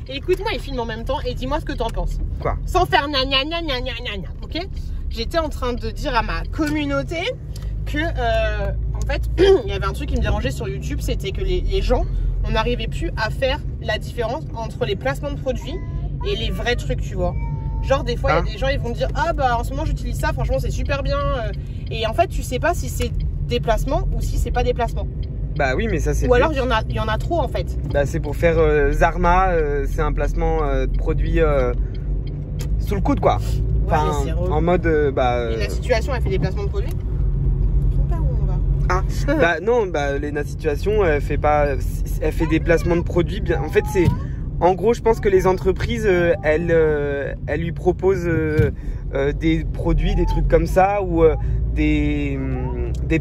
Écoute-moi, il filme en même temps et dis-moi ce que t'en penses. Quoi? Sans faire gna gna gna gna gna gna, ok? J'étais en train de dire à ma communauté que, en fait, il y avait un truc qui me dérangeait sur YouTube, c'était que les gens, on n'arrivait plus à faire la différence entre les placements de produits et les vrais trucs, tu vois. Genre, des fois, il y a des gens, ils vont te dire, ah bah, en ce moment, j'utilise ça, franchement, c'est super bien. Et en fait, tu sais pas si c'est des placements ou si c'est pas des placements. Bah oui, mais ça, c'est. Ou alors, il y en a trop, en fait. Bah, c'est pour faire Zarma, c'est un placement de produit sous le coude, quoi. Enfin, en mode. Et la situation, elle fait des placements de produits. Je sais pas où on va. Ah, bah non, bah Léna Situation, elle fait pas. Elle fait des placements de produits. Bien. En fait, c'est. En gros, je pense que les entreprises, elles lui proposent des produits, des trucs comme ça, ou des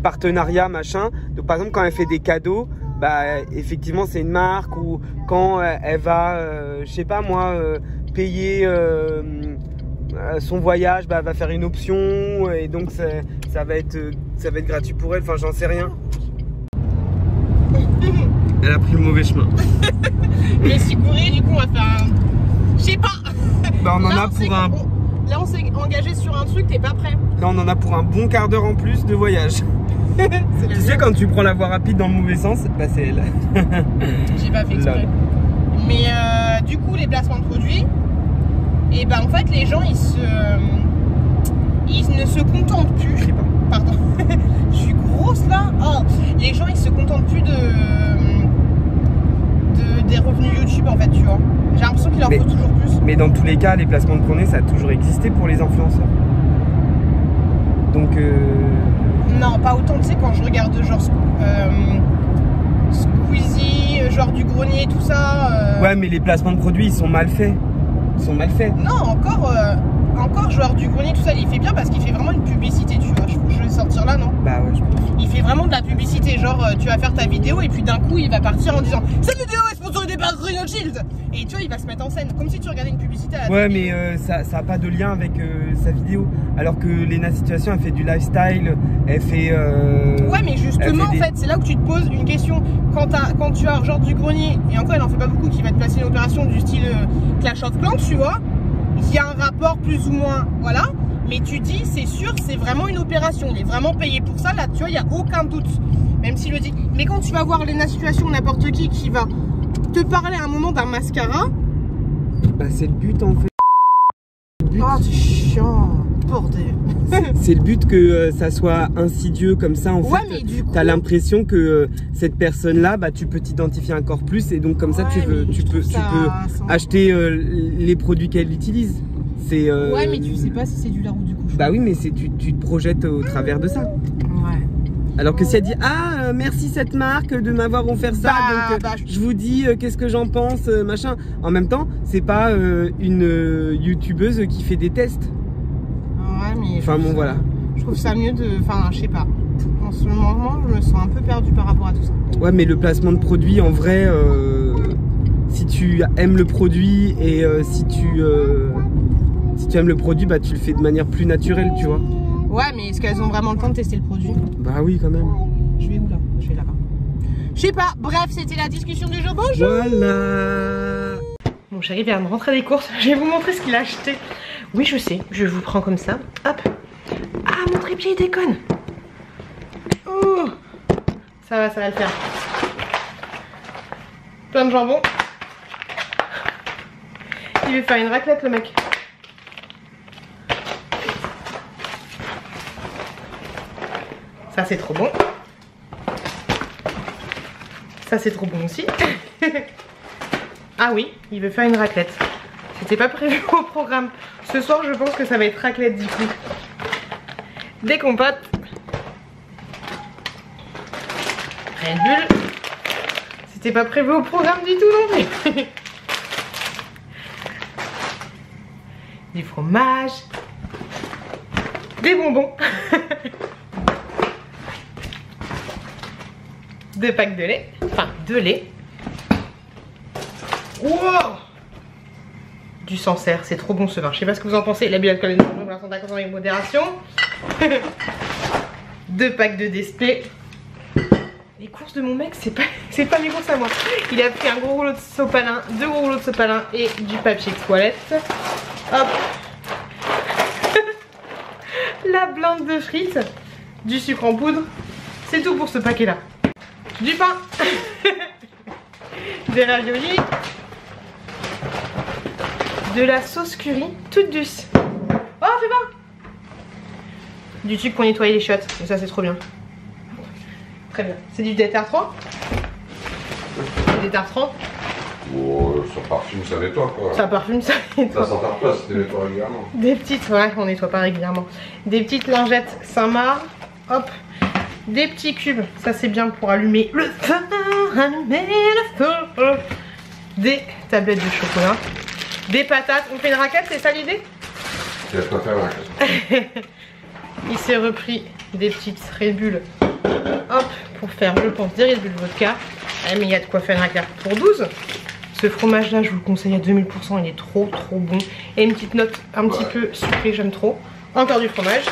partenariats, machin. Donc, par exemple, quand elle fait des cadeaux, bah, effectivement, c'est une marque, ou quand elle va, je sais pas moi, payer son voyage, bah, elle va faire une option, et donc ça va être gratuit pour elle. Enfin, j'en sais rien. Elle a pris le mauvais chemin. Mais si bourré, du coup, on va faire un... Je sais pas. Bah, on en a pour un... Là, on s'est engagé sur un truc, t'es pas prêt. Là, on en a pour un bon quart d'heure en plus de voyage. Tu sais, quand tu prends la voie rapide dans le mauvais sens, bah, c'est elle. J'ai pas fait exprès. Mais du coup, les placements de produits, et ben en fait, les gens, ils ne se contentent plus. Pardon. Je suis grosse là. Oh. Les gens, ils se contentent plus des revenus YouTube, en fait, tu vois. J'ai l'impression qu'il en faut toujours plus. Mais dans tous les cas, les placements de produits, ça a toujours existé pour les influenceurs. Donc non, pas autant, tu sais, quand je regarde genre Squeezie, genre du grenier, tout ça. Ouais, mais les placements de produits, ils sont mal faits. Ils sont mal faits. Non, encore joueur du grenier, tout ça, il fait bien parce qu'il fait vraiment une publicité, tu vois. Je vais sortir là, non? Bah ouais, je pense. Il fait vraiment de la publicité, genre tu vas faire ta vidéo et puis d'un coup il va partir en disant cette vidéo est sponsorisée par Renault Shield. Et tu vois, il va se mettre en scène comme si tu regardais une publicité à la ouais, télé. mais ça a pas de lien avec sa vidéo. Alors que Léna Situation, elle fait du lifestyle, elle fait. Ouais, mais justement, en fait, c'est là où tu te poses une question. Quand tu as genre du grenier, et encore, elle en fait pas beaucoup, qui va te placer une opération du style Clash of Clans, tu vois. Il y a un rapport plus ou moins, voilà. Mais tu dis, c'est sûr, c'est vraiment une opération. Il est vraiment payé pour ça. Là, tu vois, il n'y a aucun doute. Même s'il le dit. Mais quand tu vas voir Léna Situation, n'importe qui va te parler à un moment d'un mascara. Bah, c'est le but en fait. Oh, c'est chiant. Bordel. C'est le but que ça soit insidieux comme ça en fait. Mais du coup, t'as l'impression que cette personne-là, bah, tu peux t'identifier encore plus et donc comme ça tu peux acheter les produits qu'elle utilise. Ouais, mais tu sais pas si c'est du lard ou du couche. Bah oui, mais tu te projettes au travers de ça. Ouais. Alors que si elle dit ah merci cette marque de m'avoir offert ça, je vous dis qu'est-ce que j'en pense, machin. En même temps, c'est pas une youtubeuse qui fait des tests. Ouais, mais enfin bon, voilà. Je trouve ça mieux de, enfin je sais pas. En ce moment, je me sens un peu perdue par rapport à tout ça. Ouais, mais le placement de produit, en vrai, si tu aimes le produit et si tu aimes le produit, bah tu le fais de manière plus naturelle, tu vois. Ouais, mais est-ce qu'elles ont vraiment le temps de tester le produit? Bah oui, quand même. Je vais où là? Je vais là-bas. Je sais pas, bref, c'était la discussion du jour. Bonjour. Voilà. Mon chéri vient de rentrer des courses. Je vais vous montrer ce qu'il a acheté. Oui, je sais, je vous prends comme ça. Hop. Ah, mon trépied, il déconne. Oh. Ça va le faire. Plein de jambon. Il veut faire une raclette, le mec. Ça, c'est trop bon. Ça, c'est trop bon aussi. Ah oui, il veut faire une raclette. C'était pas prévu au programme. Ce soir, je pense que ça va être raclette du coup. Des compotes. Red Bull. C'était pas prévu au programme du tout non plus. Du fromage. Des bonbons. 2 packs de lait. Enfin, 2 laits. Wow, du Sancerre, c'est trop bon ce vin. Je sais pas ce que vous en pensez. L'abus d'alcool est dangereux pour la santé, avec modération. 2 packs de Despé. Les courses de mon mec, c'est pas mes courses à moi. Il a pris un gros rouleau de sopalin, 2 gros rouleaux de sopalin et du papier toilette. Hop. La blinde de frites, du sucre en poudre. C'est tout pour ce paquet là. Du pain. Des raviolis. De la sauce curry toute douce. Oh, fais pas. Du truc pour nettoyer les chiottes. Et ça, c'est trop bien. Très bien. C'est du détartrant. Du détartrant. Oh, ça parfume, ça nettoie quoi. Ça parfume, ça nettoie. Ça s'enterre pas si tu nettoies régulièrement. Des petites, ouais, on nettoie pas régulièrement. Des petites lingettes Saint-Marc. Hop. Des petits cubes. Ça, c'est bien pour allumer le feu. Allumer le feu. Des tablettes de chocolat. Des patates. On fait une raclette, c'est ça l'idée? Tu vas pas faire la raclette. Il s'est repris des petites Red Bull. Hop, pour faire, je pense, des Red Bull vodka. Ah, mais il y a de quoi faire une raclette pour 12. Ce fromage là, je vous le conseille à 2000%. Il est trop bon. Et une petite note un petit peu sucrée, j'aime trop. Encore du fromage.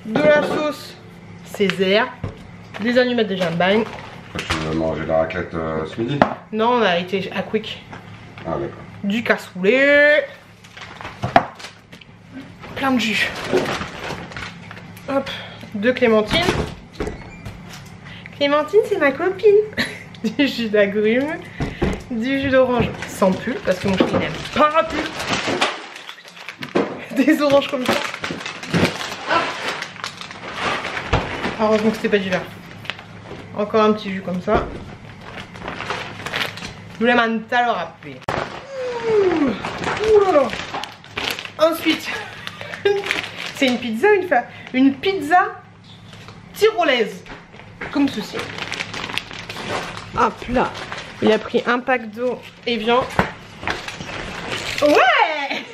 De la sauce Césaire. Des allumettes de jambagne. Tu veux manger la raclette ce midi? Non, on a été à Quick. Ah d'accord. Du cassoulet. Plein de jus. Hop, 2 clémentines. Clémentine, c'est ma copine. Du jus d'agrumes. Du jus d'orange sans pull, parce que mon chéri n'aime pas la pull. Des oranges comme ça. Heureusement que c'était pas du verre. Encore un petit jus comme ça. Je voulais mental au râpé. Ouh là là. Ensuite, c'est une pizza, une pizza tyrolaise. Comme ceci. Hop là. Il a pris un pack d'eau Evian. Ouais.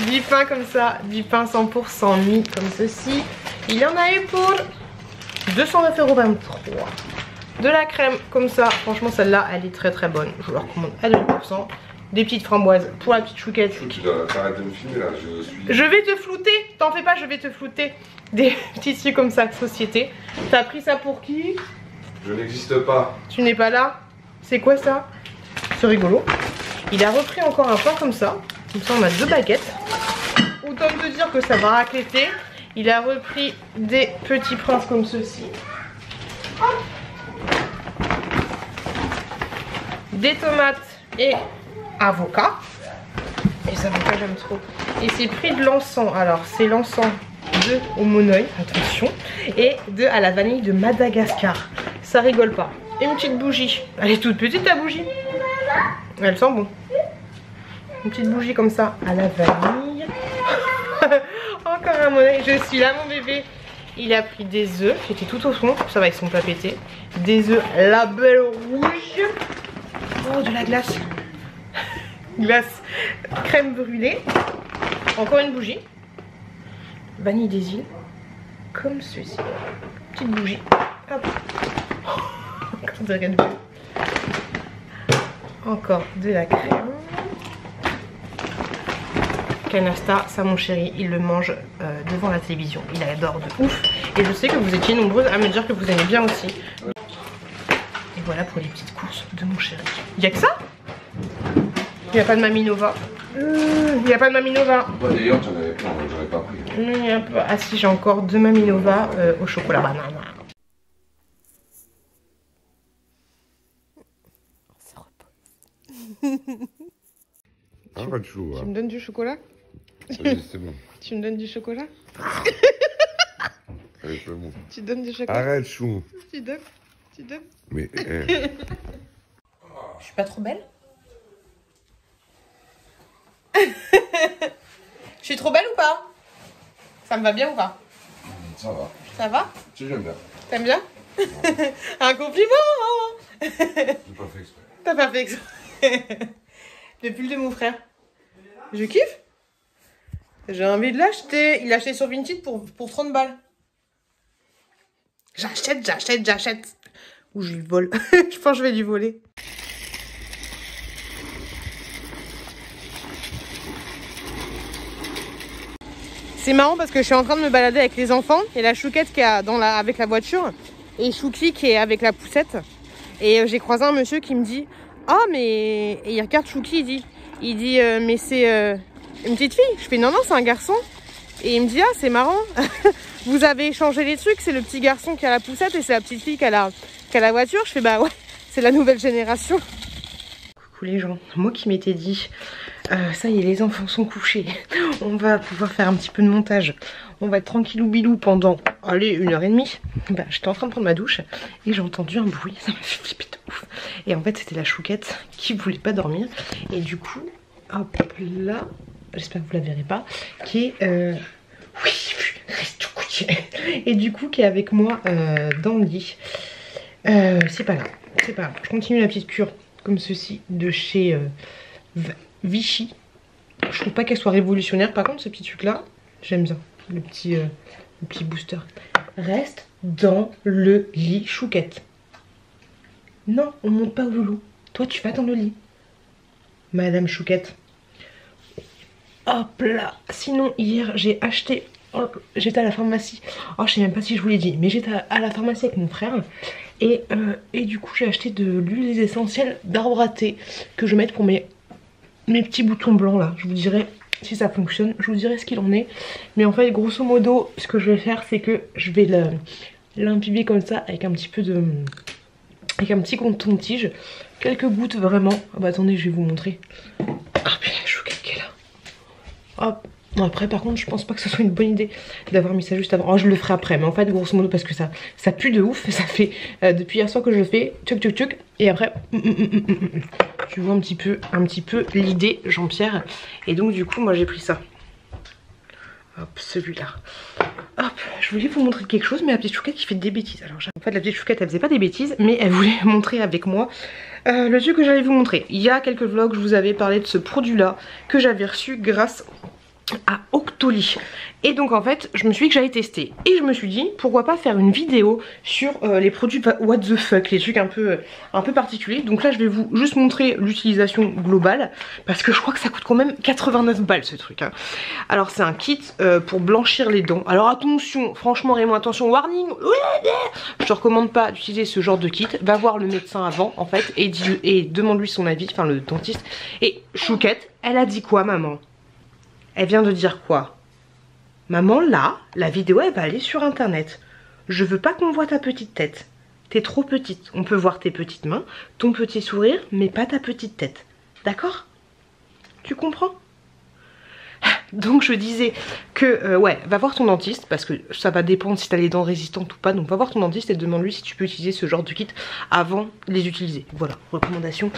Du pain comme ça. Du pain 100% mis comme ceci. Il y en a eu pour 209,23 €. De la crème comme ça. Franchement, celle-là, elle est très bonne. Je vous la recommande à 2%. Des petites framboises pour la petite chouquette. Tu dois arrêter de me filmer là. Je vais te flouter. T'en fais pas, je vais te flouter. Des petits trucs comme ça, société. T'as pris ça pour qui? Je n'existe pas. Tu n'es pas là? C'est quoi ça? C'est rigolo. Il a repris encore un pain comme ça. Comme ça, on a 2 baguettes. Autant te dire que ça va racléter. Il a repris des petits princes comme ceci. Hop. Des tomates et avocat. Et ça avocat, j'aime trop. Et c'est pris de l'encens. Alors, c'est l'encens de au monoeil, attention. Et de à la vanille de Madagascar. Ça rigole pas. Et une petite bougie. Elle est toute petite la bougie. Elle sent bon. Une petite bougie comme ça à la vanille. Encore un monoeil. Je suis là mon bébé. Il a pris des œufs qui étaient tout au fond. Ça va, ils sont pas pétés. Des œufs label rouge. Oh, de la glace. Glace crème brûlée. Encore une bougie. Vanille des îles. Comme ceci. Petite bougie. Hop. Encore de Red Bull. Encore de la crème. Canasta, ça mon chéri, il le mange devant la télévision. Il adore de ouf. Et je sais que vous étiez nombreuses à me dire que vous aimez bien aussi. Et voilà pour les petites courses de mon chéri. Il y a que ça? Il n'y a pas de Mamie Nova. Il n'y a pas de Mamie Nova. Bah, d'ailleurs, j'en avais plein, j'en ai pas pris. Ah si, j'ai encore 2 Mamie Nova au chocolat banane. Arrête chou. Tu me donnes du chocolat? C'est bon. Tu me donnes du chocolat? Allez, c'est bon. Tu donnes du chocolat? Arrête chou. Tu donnes? Tu donnes? Mais Je suis pas trop belle? Je suis trop belle ou pas? Ça me va bien ou pas? ça va. Ça va? Si, j'aime bien. T'aimes bien? Un compliment! J'ai pas fait exprès. T'as pas fait exprès. Le pull de mon frère. Je kiffe. J'ai envie de l'acheter. Il l'a acheté sur Vinted pour 30 balles. J'achète. Ou je lui vole. Je pense que je vais lui voler. C'est marrant parce que je suis en train de me balader avec les enfants. Et la Chouquette qui est avec la voiture. Et Chouki qui est avec la poussette. Et j'ai croisé un monsieur qui me dit... Ah mais... Et il regarde Chouki, il dit mais c'est une petite fille. Je fais non c'est un garçon. Et il me dit ah c'est marrant. Vous avez changé les trucs. C'est le petit garçon qui a la poussette et c'est la petite fille qui a la voiture. Je fais bah ouais c'est la nouvelle génération. Coucou les gens. Moi qui m'étais dit ça y est les enfants sont couchés. On va pouvoir faire un petit peu de montage. On va être tranquillou bilou pendant, allez, 1h30. Bah, j'étais en train de prendre ma douche et j'ai entendu un bruit, ça m'a fait flipper de ouf. Et en fait, c'était la Chouquette qui voulait pas dormir. Et du coup, hop là, j'espère que vous la verrez pas, qui est, oui, reste couché. Et du coup, qui est avec moi dans le lit. C'est pas grave, c'est pas grave. Je continue la petite cure comme ceci de chez Vichy. Je trouve pas qu'elle soit révolutionnaire. Par contre, ce petit truc là, j'aime bien. Le petit booster. Reste dans le lit, Chouquette. Non, on monte pas au loulou. Toi, tu vas dans le lit. Madame Chouquette. Hop là. Sinon, hier, j'ai acheté... Oh, j'étais à la pharmacie. Oh, je sais même pas si je vous l'ai dit. Mais j'étais à la pharmacie avec mon frère. Et du coup, j'ai acheté de l'huile essentielle d'arbre à thé. Que je vais mettre pour mes petits boutons blancs là. Je vous dirai... Si ça fonctionne, je vous dirai ce qu'il en est. Mais en fait, grosso modo, ce que je vais faire, c'est que je vais l'imbiber comme ça avec un petit peu de... Avec un petit coton-tige. Quelques gouttes vraiment. Ah bah attendez, je vais vous montrer. Ah putain, Chouquette qui est là. Hop. Bon, après, par contre, je pense pas que ce soit une bonne idée d'avoir mis ça juste avant. Oh, je le ferai après. Mais en fait, grosso modo, parce que ça pue de ouf. Ça fait depuis hier soir que je le fais. Tchuc, tchuc, tchuc. Et après... Tu vois un petit peu l'idée, Jean-Pierre. Et donc du coup moi j'ai pris ça. Hop, celui-là. Hop, je voulais vous montrer quelque chose, mais la petite Chouquette qui fait des bêtises. Alors en fait la petite Chouquette elle faisait pas des bêtises, mais elle voulait montrer avec moi le truc que j'allais vous montrer. Il y a quelques vlogs, je vous avais parlé de ce produit-là que j'avais reçu grâce à Octoly. Et donc en fait je me suis dit que j'allais tester. Et je me suis dit pourquoi pas faire une vidéo sur les produits what the fuck, les trucs un peu particuliers. Donc là je vais vous juste montrer l'utilisation globale. Parce que je crois que ça coûte quand même 89 balles ce truc hein. Alors c'est un kit pour blanchir les dents. Alors attention, franchement Raymond, attention, warning. Je te recommande pas d'utiliser ce genre de kit. Va voir le médecin avant en fait et demande-lui son avis, enfin le dentiste. Et Chouquette, elle a dit quoi maman? Elle vient de dire quoi? Maman, là, la vidéo, elle va aller sur internet. Je veux pas qu'on voit ta petite tête. T'es trop petite. On peut voir tes petites mains, ton petit sourire, mais pas ta petite tête. D'accord? Tu comprends? Donc je disais que, ouais, va voir ton dentiste, parce que ça va dépendre si t'as les dents résistantes ou pas. Donc va voir ton dentiste et demande-lui si tu peux utiliser ce genre de kit avant de les utiliser. Voilà, recommandation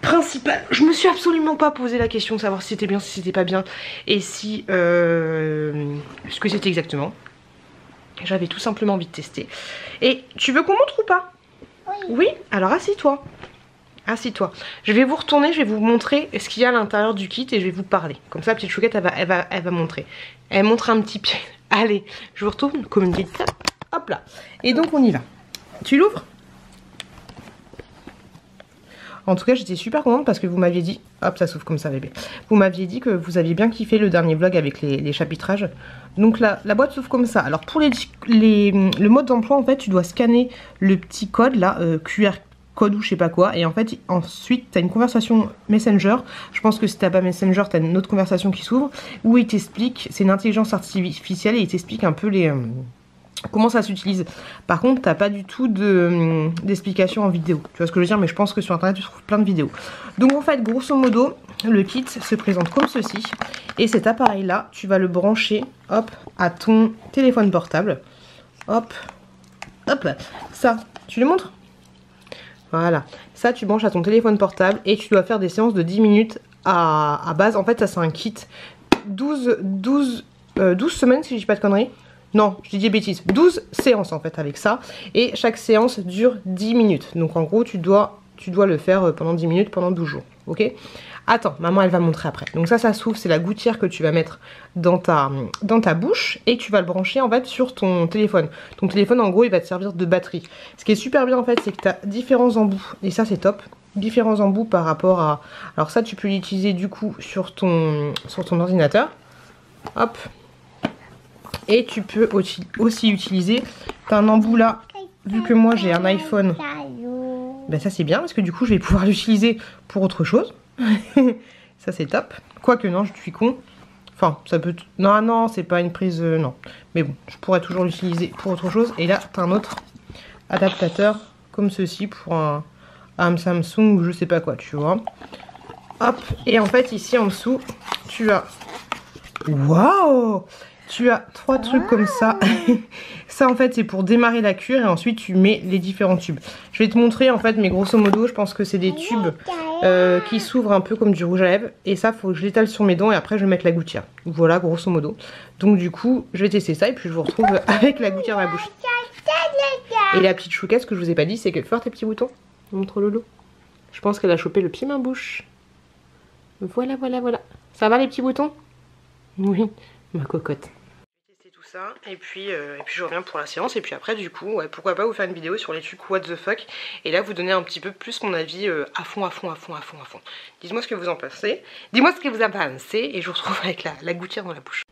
principale. Je me suis absolument pas posé la question de savoir si c'était bien, si c'était pas bien, et si... ce que c'était exactement. J'avais tout simplement envie de tester. Et tu veux qu'on montre ou pas? Oui, alors assis-toi. Assis-toi. Je vais vous retourner, je vais vous montrer ce qu'il y a à l'intérieur du kit et je vais vous parler. Comme ça, la petite Chouquette, elle va montrer. Elle montre un petit pied. Allez, je vous retourne comme une petite tape. Hop là. Et donc, on y va. Tu l'ouvres? En tout cas, j'étais super contente parce que vous m'aviez dit... Hop, ça s'ouvre comme ça, bébé. Vous m'aviez dit que vous aviez bien kiffé le dernier vlog avec les chapitrages. Donc la boîte s'ouvre comme ça. Alors pour le mode d'emploi, en fait, tu dois scanner le petit code là, QR code ou je sais pas quoi. Et en fait, ensuite, tu as une conversation Messenger. Je pense que si t'as pas Messenger, tu as une autre conversation qui s'ouvre. Où il t'explique, c'est une intelligence artificielle et il t'explique un peu les... comment ça s'utilise. Par contre, t'as pas du tout d'explication en vidéo. Tu vois ce que je veux dire? Mais je pense que sur internet, tu trouves plein de vidéos. Donc en fait, grosso modo, le kit se présente comme ceci. Et cet appareil-là, tu vas le brancher, hop, à ton téléphone portable. Hop, hop, ça, tu le montres? Voilà, ça tu branches à ton téléphone portable et tu dois faire des séances de 10 minutes à base. En fait, ça c'est un kit 12 semaines si je dis pas de conneries. Non, je dis des bêtises. 12 séances en fait avec ça. Et chaque séance dure 10 minutes. Donc en gros, tu dois le faire pendant 10 minutes, pendant 12 jours. Ok? Attends, maman elle va montrer après. Donc ça s'ouvre, c'est la gouttière que tu vas mettre dans ta bouche. Et tu vas le brancher en fait sur ton téléphone. Ton téléphone en gros, il va te servir de batterie. Ce qui est super bien en fait, c'est que tu as différents embouts. Et ça c'est top. Différents embouts par rapport à... Alors ça, tu peux l'utiliser du coup sur ton ordinateur. Hop. Et tu peux aussi utiliser, t'as un embout là, vu que moi j'ai un iPhone, ben ça c'est bien parce que du coup je vais pouvoir l'utiliser pour autre chose. Ça c'est top. Quoique non, je suis con. Enfin, ça peut... Non, c'est pas une prise... non. Mais bon, je pourrais toujours l'utiliser pour autre chose. Et là, t'as un autre adaptateur comme ceci pour un Samsung ou je sais pas quoi, tu vois. Hop. Et en fait, ici en dessous, tu as... Waouh! Tu as 3 trucs comme ça. Ça en fait c'est pour démarrer la cure et ensuite tu mets les différents tubes. Je vais te montrer en fait, mais grosso modo je pense que c'est des tubes qui s'ouvrent un peu comme du rouge à lèvres. Et ça faut que je l'étale sur mes dents et après je vais mettre la gouttière. Voilà grosso modo. Donc du coup je vais tester ça et puis je vous retrouve avec la gouttière dans la bouche. Et la petite chouquette, ce que je vous ai pas dit, c'est que fais tes petits boutons. Montre Lolo. Je pense qu'elle a chopé le pied main bouche. Voilà. Ça va les petits boutons? Oui, ma cocotte. Ça, et puis je reviens pour la séance et puis après du coup ouais, pourquoi pas vous faire une vidéo sur les trucs what the fuck et là vous donner un petit peu plus mon avis à fond. Dites-moi ce que vous en pensez, dis-moi ce que vous en pensez et je vous retrouve avec la gouttière dans la bouche.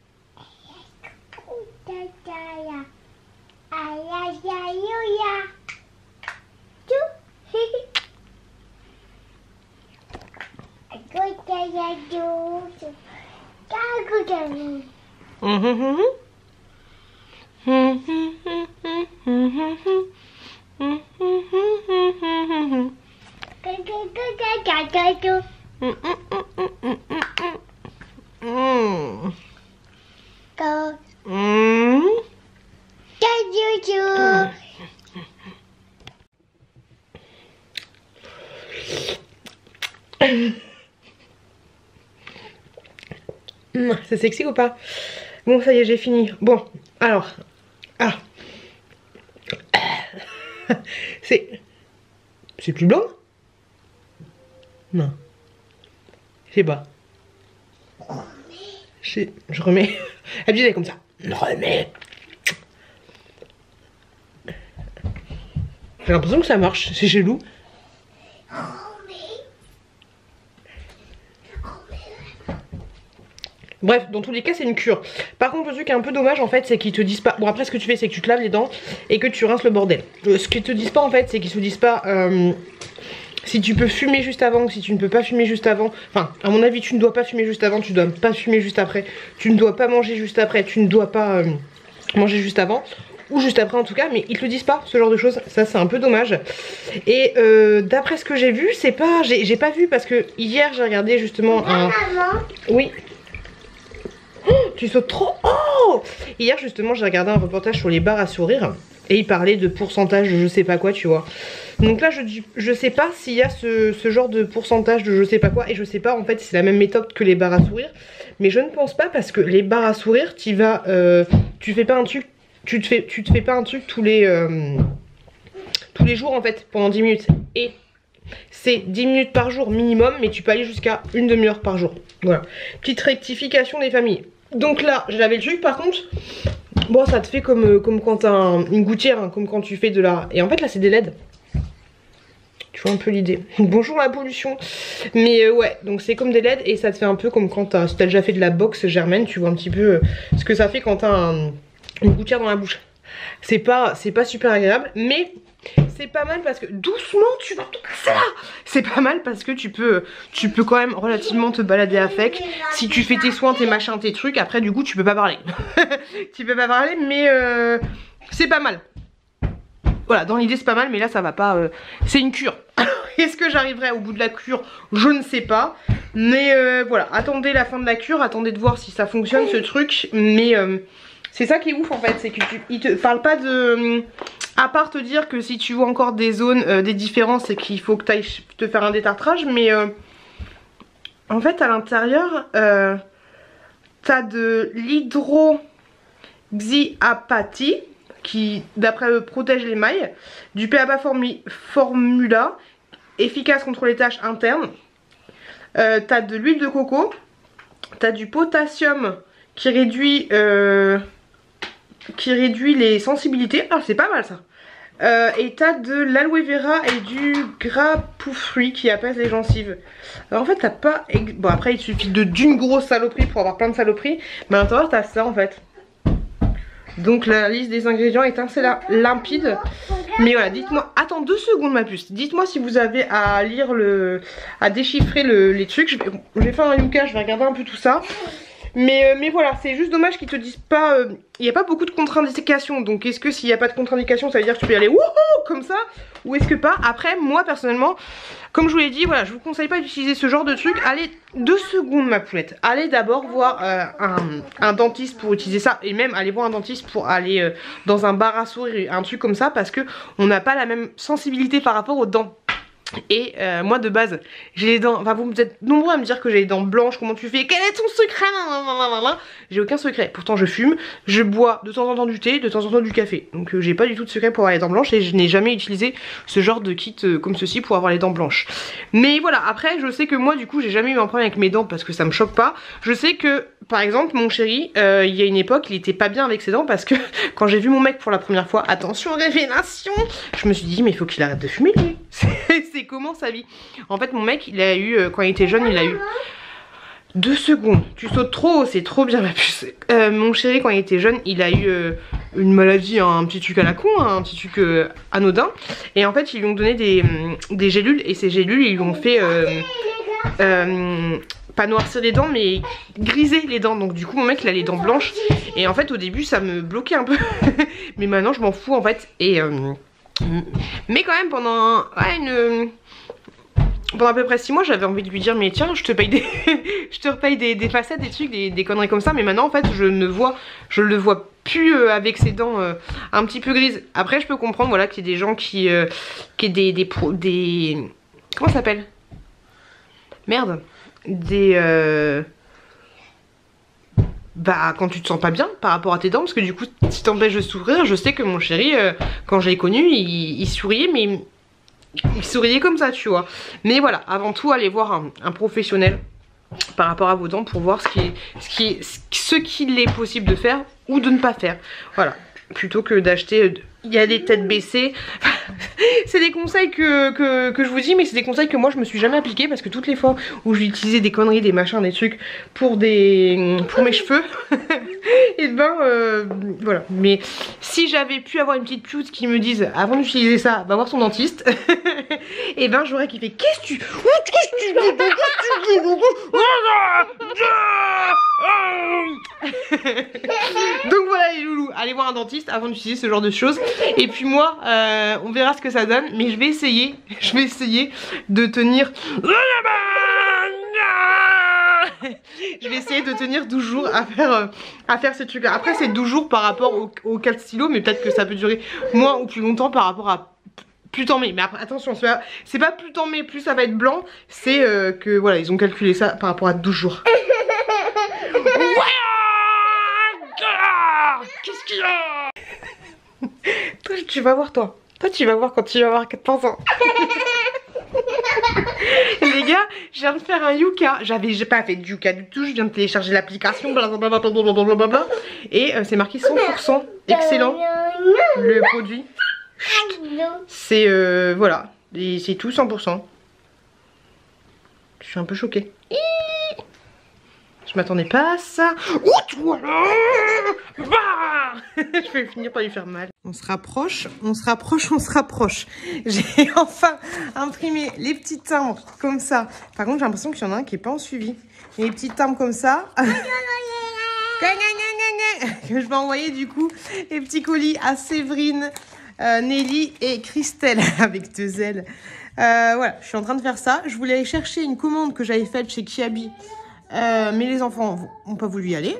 C'est sexy ou pas? Bon, ça y est, j'ai fini. Bon, alors. Ah. C'est plus blanc? Non. Je sais pas. Je remets. Elle disait comme ça. Remets. J'ai l'impression que ça marche. C'est chelou. Bref, dans tous les cas c'est une cure. Par contre le truc qui est un peu dommage en fait, c'est qu'ils te disent pas... Bon après ce que tu fais c'est que tu te laves les dents et que tu rinces le bordel. Ce qu'ils te disent pas en fait, c'est qu'ils te disent pas si tu peux fumer juste avant ou si tu ne peux pas fumer juste avant. Enfin à mon avis tu ne dois pas fumer juste avant, tu dois pas fumer juste après. Tu ne dois pas manger juste après, tu ne dois pas manger juste avant. Ou juste après en tout cas, mais ils te le disent pas ce genre de choses. Ça c'est un peu dommage. Et d'après ce que j'ai vu, c'est pas... J'ai pas vu parce que hier j'ai regardé justement un... Oui. Oh, tu sautes trop. Oh, hier justement j'ai regardé un reportage sur les bars à sourire et il parlait de pourcentage de je sais pas quoi, tu vois. Donc là je sais pas s'il y a ce genre de pourcentage de je sais pas quoi. Et je sais pas en fait si c'est la même méthode que les bars à sourire. Mais je ne pense pas parce que les bars à sourire tu vas tu fais pas un truc. Tu te fais pas un truc tous les jours en fait pendant 10 minutes. Et c'est 10 minutes par jour minimum, mais tu peux aller jusqu'à une demi-heure par jour. Voilà. Petite rectification des familles. Donc là, j'ai lavé le truc. Par contre, bon, ça te fait comme quand t'as une gouttière, hein, comme quand tu fais de la... Et en fait, là, c'est des LED. Tu vois un peu l'idée. Bonjour la pollution. Mais ouais, donc c'est comme des LED et ça te fait un peu comme quand t'as déjà fait de la boxe Germaine, tu vois un petit peu ce que ça fait quand t'as une gouttière dans la bouche. C'est pas super agréable, mais c'est pas mal parce que doucement tu vas tout casser là. C'est pas mal parce que tu peux quand même relativement te balader avec. Si tu fais tes soins, tes machins, tes trucs, après du coup tu peux pas parler. Tu peux pas parler, mais c'est pas mal. Voilà, dans l'idée c'est pas mal, mais là ça va pas. C'est une cure. Est-ce que j'arriverai au bout de la cure? Je ne sais pas. Mais voilà, attendez la fin de la cure, attendez de voir si ça fonctionne ce truc. Mais c'est ça qui est ouf en fait, c'est qu'il te parle pas de... À part te dire que si tu vois encore des zones, des différences, c'est qu'il faut que tu ailles te faire un détartrage. Mais en fait à l'intérieur, t'as de l'hydroxyapatite qui d'après eux protège les mailles, du PABA formula efficace contre les taches internes, t'as de l'huile de coco, t'as du potassium qui réduit les sensibilités. Ah c'est pas mal ça. Et t'as de l'aloe vera et du gras poufruit qui apaise les gencives. Alors en fait t'as pas... Bon après il suffit d'une grosse saloperie pour avoir plein de saloperies, mais à l'intérieur t'as ça en fait. Donc la liste des ingrédients est assez limpide. Mais voilà, dites-moi, attends 2 secondes ma puce. Dites-moi si vous avez à lire à déchiffrer les trucs. Je vais faire un Yuka, je vais regarder un peu tout ça. Mais voilà, c'est juste dommage qu'ils te disent pas... Il n'y a pas beaucoup de contre-indications. Donc est-ce que s'il n'y a pas de contre-indications, ça veut dire que tu peux y aller wouhou comme ça? Ou est-ce que pas? Après, moi personnellement, comme je vous l'ai dit, voilà, je vous conseille pas d'utiliser ce genre de truc. Allez, 2 secondes ma poulette. Allez d'abord voir un dentiste pour utiliser ça. Et même aller voir un dentiste pour aller dans un bar à sourire, un truc comme ça. Parce que on n'a pas la même sensibilité par rapport aux dents. Et moi de base j'ai les dents, enfin vous êtes nombreux à me dire que j'ai les dents blanches, comment tu fais, quel est ton secret? J'ai aucun secret, pourtant je fume, je bois de temps en temps du thé, de temps en temps du café. Donc j'ai pas du tout de secret pour avoir les dents blanches et je n'ai jamais utilisé ce genre de kit comme ceci pour avoir les dents blanches. Mais voilà, après je sais que moi du coup j'ai jamais eu un problème avec mes dents parce que ça me choque pas. Je sais que par exemple mon chéri, il y a une époque il était pas bien avec ses dents parce que quand j'ai vu mon mec pour la première fois, attention révélation, je me suis dit mais il faut qu'il arrête de fumer lui. C'est comment sa vie. En fait mon mec il a eu, quand il était jeune il a eu 2 secondes, tu sautes trop haut, c'est trop bien ma puce. Mon chéri quand il était jeune il a eu une maladie, un petit truc à la con, un petit truc anodin. Et en fait ils lui ont donné des gélules et ces gélules ils lui ont fait pas noircir les dents mais griser les dents. Donc du coup mon mec il a les dents blanches. Et en fait au début ça me bloquait un peu mais maintenant je m'en fous en fait. Et mais quand même pendant à peu près 6 mois j'avais envie de lui dire mais tiens je te paye je te repaye des facettes, des trucs, des conneries comme ça. Mais maintenant en fait je le vois plus avec ses dents un petit peu grises. Après je peux comprendre voilà qu'il y ait des gens qui aient des comment ça s'appelle, merde, bah quand tu te sens pas bien par rapport à tes dents, parce que du coup si t'empêches de sourire, je sais que mon chéri quand je l'ai connu il souriait mais il souriait comme ça tu vois. Mais voilà, avant tout allez voir un professionnel par rapport à vos dents pour voir ce qu'il est possible de faire ou de ne pas faire. Voilà, plutôt que d'acheter... Il y a des têtes baissées. C'est des conseils que je vous dis, mais c'est des conseils que moi je me suis jamais appliqué parce que toutes les fois où j'utilisais des conneries, des machins, des trucs pour mes cheveux, et ben voilà. Mais si j'avais pu avoir une petite pute qui me dise avant d'utiliser ça, va voir son dentiste, et ben j'aurais kiffé. Qu'est-ce que tu donc voilà les loulous, allez voir un dentiste avant d'utiliser ce genre de choses. Et puis moi on verra ce que ça donne, mais je vais essayer de tenir je vais essayer de tenir 12 jours à faire ce truc là. Après c'est 12 jours par rapport au 4 stylos, mais peut-être que ça peut durer moins ou plus longtemps par rapport à plus temps mais après attention, c'est pas plus temps mais plus ça va être blanc, c'est que voilà ils ont calculé ça par rapport à 12 jours. Qu'est-ce qu'il y a? Toi tu vas voir toi tu vas voir quand tu vas avoir 14 ans. Les gars, je viens de faire un Yuka. J'ai pas fait de Yuka du tout. Je viens de télécharger l'application blablabla. Et c'est marqué 100% excellent le produit. C'est voilà, Et c'est tout 100%. Je suis un peu choquée. Je m'attendais pas à ça. Oh, toi là. Je vais finir par lui faire mal. On se rapproche, on se rapproche, on se rapproche. J'ai enfin imprimé les petits timbres comme ça. Par contre, j'ai l'impression qu'il y en a un qui n'est pas en suivi. Et les petits timbres comme ça. Je vais envoyer du coup les petits colis à Séverine, Nelly et Christelle avec 2 L. Voilà, je suis en train de faire ça. Je voulais aller chercher une commande que j'avais faite chez Kiabi. Mais les enfants n'ont pas voulu y aller.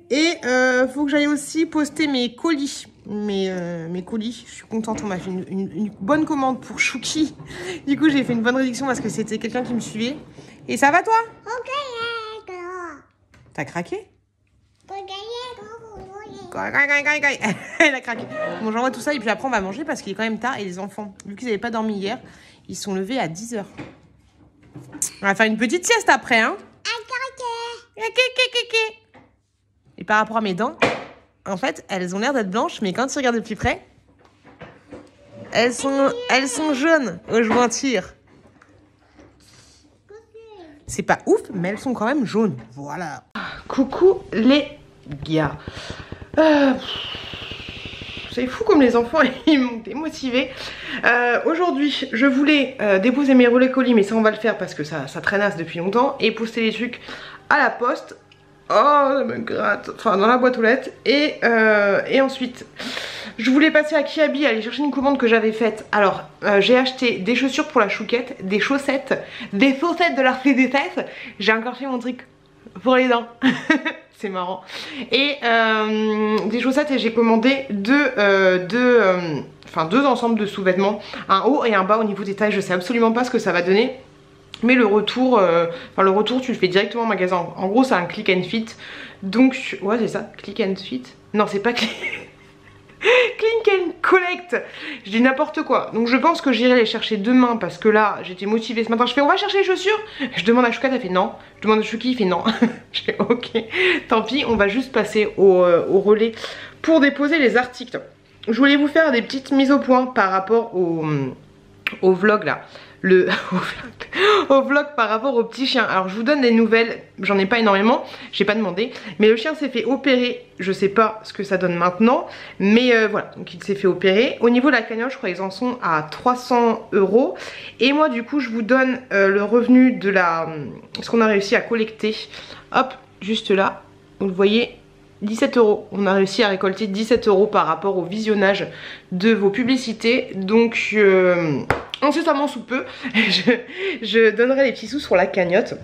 Et faut que j'aille aussi poster mes colis. Mes colis, je suis contente, on m'a fait une bonne commande pour Chouki. Du coup j'ai fait une bonne réduction parce que c'était quelqu'un qui me suivait. Et ça va toi? T'as craqué? Elle a craqué. Bon, j'envoie tout ça et puis après on va manger parce qu'il est quand même tard. Et les enfants, vu qu'ils n'avaient pas dormi hier, ils sont levés à 10 h. On va faire une petite sieste après, hein. Et par rapport à mes dents, en fait, elles ont l'air d'être blanches, mais quand tu regardes de plus près, elles sont jaunes. Oh, je mentir. C'est pas ouf, mais elles sont quand même jaunes. Voilà. Coucou les gars. C'est fou comme les enfants, ils m'ont démotivée. Aujourd'hui, je voulais déposer mes relais colis, mais ça on va le faire parce que ça traînasse depuis longtemps. Et poster les trucs à la poste. Oh, ça me gratte. Enfin, dans la boîte aux lettres. Et ensuite, je voulais passer à Kiabi, aller chercher une commande que j'avais faite. Alors, j'ai acheté des chaussures pour la chouquette, des chaussettes de la CDTS. J'ai encore fait mon truc pour les dents. C'est marrant. Et des chaussettes, et j'ai commandé deux ensembles de sous-vêtements, un haut et un bas au niveau des tailles. Je sais absolument pas ce que ça va donner. Mais le retour, tu le fais directement en magasin. En gros, c'est un click and fit. Donc, ouais, c'est ça, click and fit. Non, c'est pas click and collect. Je dis n'importe quoi. Donc, je pense que j'irai les chercher demain parce que là, j'étais motivée ce matin. Je fais, on va chercher les chaussures. Je demande à Chouka, elle fait non. Je demande à Chouki, il fait non. Je fais, ok, tant pis, on va juste passer au relais pour déposer les articles. Je voulais vous faire des petites mises au point par rapport au vlog là. Au vlog par rapport au petit chien. Alors je vous donne des nouvelles, j'en ai pas énormément, j'ai pas demandé, mais le chien s'est fait opérer. Je sais pas ce que ça donne maintenant, mais voilà, donc il s'est fait opérer. Au niveau de la cagnotte, je crois qu'ils en sont à 300 €. Et moi du coup je vous donne le revenu de ce qu'on a réussi à collecter. Hop, juste là, vous le voyez, 17 €. On a réussi à récolter 17 € par rapport au visionnage de vos publicités. Donc incessamment sous peu, je donnerai les petits sous sur la cagnotte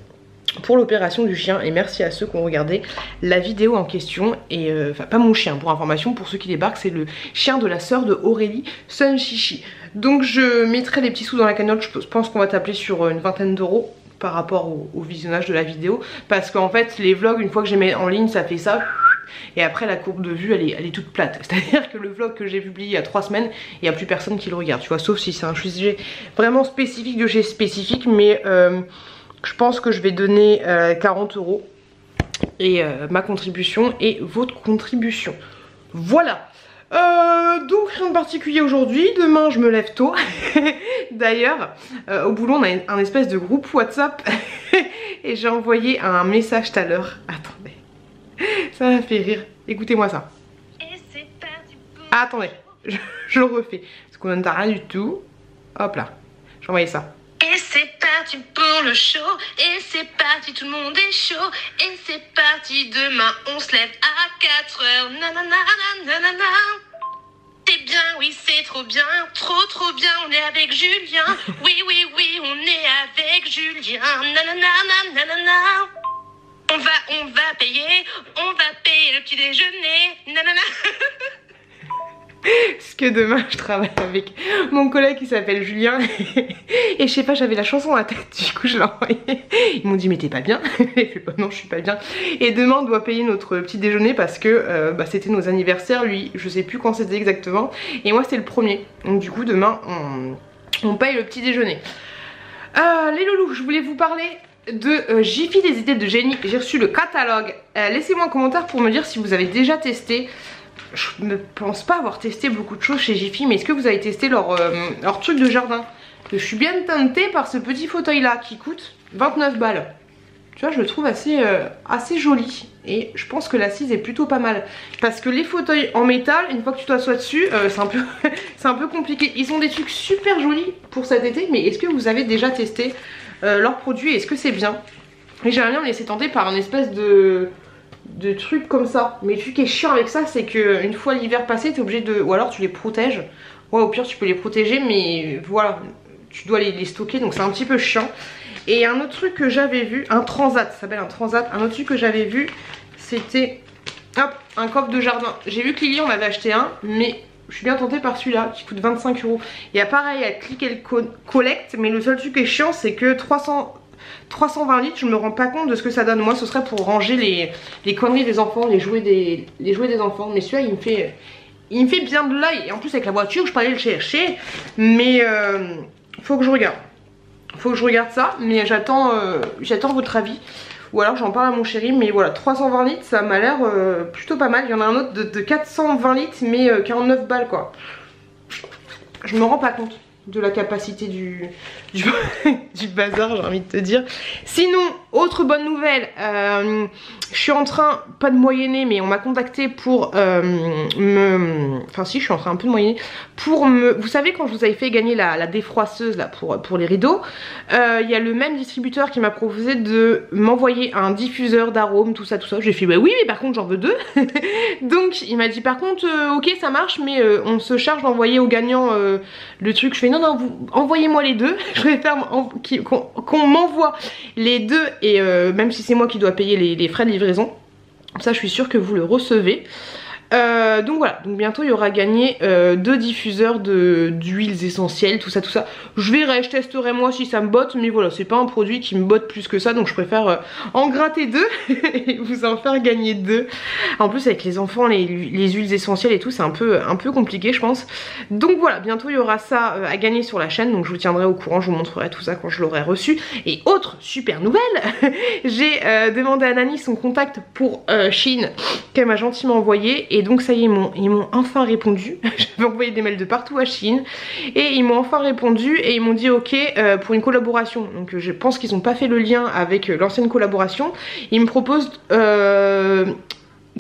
pour l'opération du chien. Et merci à ceux qui ont regardé la vidéo en question. Et enfin pas mon chien, pour information, pour ceux qui débarquent, c'est le chien de la sœur de Aurélie, Sun Chichi. Donc je mettrai les petits sous dans la cagnotte. Je pense qu'on va taper sur une vingtaine d'euros par rapport au visionnage de la vidéo. Parce qu'en fait les vlogs, une fois que je les mets en ligne, ça fait ça. Et après la courbe de vue elle est toute plate. C'est à dire que le vlog que j'ai publié il y a 3 semaines, il n'y a plus personne qui le regarde, tu vois, sauf si c'est un sujet vraiment spécifique de chez spécifique. Mais je pense que je vais donner 40 € et ma contribution et votre contribution. Voilà. Donc rien de particulier aujourd'hui. Demain je me lève tôt. D'ailleurs au boulot on a un espèce de groupe WhatsApp et j'ai envoyé un message tout à l'heure. Attendez, ça m'a fait rire. Écoutez-moi ça. Ah, attendez, je le refais parce qu'on n'entend rien du tout. Hop là, j'ai envoyé ça. Et c'est parti pour le show. Et c'est parti, tout le monde est chaud. Et c'est parti, demain on se lève à 4 h. Nanana, nanana. C'est bien, oui, c'est trop bien. Trop bien, on est avec Julien. Oui, on est avec Julien. Nanana, nanana. On va payer le petit déjeuner. Nanana. Parce que demain je travaille avec mon collègue qui s'appelle Julien. Et je sais pas, j'avais la chanson à la tête, du coup je l'ai envoyé. Ils m'ont dit mais t'es pas bien? Et je fais pas, non je suis pas bien. Et demain on doit payer notre petit déjeuner parce que c'était nos anniversaires. Lui je sais plus quand c'était exactement, et moi c'était le premier. Donc du coup demain on paye le petit déjeuner. Les loulous, je voulais vous parler de Jiffy des idées de génie. J'ai reçu le catalogue. Laissez-moi un commentaire pour me dire si vous avez déjà testé. Je ne pense pas avoir testé beaucoup de choses chez Jiffy, mais est-ce que vous avez testé leur truc de jardin? que je suis bien tentée par ce petit fauteuil là qui coûte 29 balles. Tu vois, je le trouve assez joli et je pense que l'assise est plutôt pas mal. Parce que les fauteuils en métal, une fois que tu t'assois dessus, c'est un peu compliqué. Ils ont des trucs super jolis pour cet été, mais est-ce que vous avez déjà testé leurs produits? Est-ce que c'est bien? Et j'aimerais bien me laisser tenter par un espèce de truc comme ça. Mais le truc qui est chiant avec ça, c'est que une fois l'hiver passé, t'es obligé de... Ou alors tu les protèges. Ouais, au pire tu peux les protéger, mais voilà, tu dois les stocker, donc c'est un petit peu chiant. Et un autre truc que j'avais vu, un transat, ça s'appelle un transat. Un autre truc que j'avais vu, c'était hop, un coffre de jardin. J'ai vu que Lily en avait acheté un, mais je suis bien tentée par celui-là qui coûte 25 €. Il y a pareil à click and collect, mais le seul truc qui est chiant, c'est que 320 litres, je me rends pas compte de ce que ça donne. Moi, ce serait pour ranger les conneries des enfants, les jouets des enfants. Mais celui-là, il me fait bien de l'œil. Et en plus, avec la voiture, je peux aller le chercher. Mais faut que je regarde. Faut que je regarde ça, mais j'attends votre avis. Ou alors j'en parle à mon chéri, mais voilà, 320 litres, ça m'a l'air plutôt pas mal. Il y en a un autre de 420 litres, mais 49 balles quoi. Je me rends pas compte de la capacité du bazar, j'ai envie de te dire. Sinon, autre bonne nouvelle, je suis en train, pas de moyenner, mais on m'a contacté pour enfin si, je suis en train un peu de moyenner, pour vous savez quand je vous avais fait gagner la défroisseuse là pour les rideaux, il y a le même distributeur qui m'a proposé de m'envoyer un diffuseur d'arômes, tout ça. J'ai fait bah oui, mais par contre j'en veux 2. Donc il m'a dit par contre ok ça marche, mais on se charge d'envoyer au gagnant le truc. Je fais non, envoyez-moi les 2. Je préfère qu'on m'envoie les 2 et même si c'est moi qui dois payer les frais de livraison, comme ça je suis sûre que vous le recevez. Donc voilà, donc bientôt il y aura gagné 2 diffuseurs d'huiles essentielles, tout ça. Je verrai, je testerai moi si ça me botte, mais voilà, c'est pas un produit qui me botte plus que ça, donc je préfère en gratter 2 et vous en faire gagner 2. En plus avec les enfants, les huiles essentielles et tout, c'est un peu compliqué je pense. Donc voilà, bientôt il y aura ça à gagner sur la chaîne, donc je vous tiendrai au courant, je vous montrerai tout ça quand je l'aurai reçu. Et autre super nouvelle, j'ai demandé à Nani son contact pour Shein qu'elle m'a gentiment envoyé. Et donc ça y est, ils m'ont enfin répondu. J'avais envoyé des mails de partout à Shein et ils m'ont enfin répondu et ils m'ont dit ok pour une collaboration. Donc je pense qu'ils n'ont pas fait le lien avec l'ancienne collaboration. Ils me proposent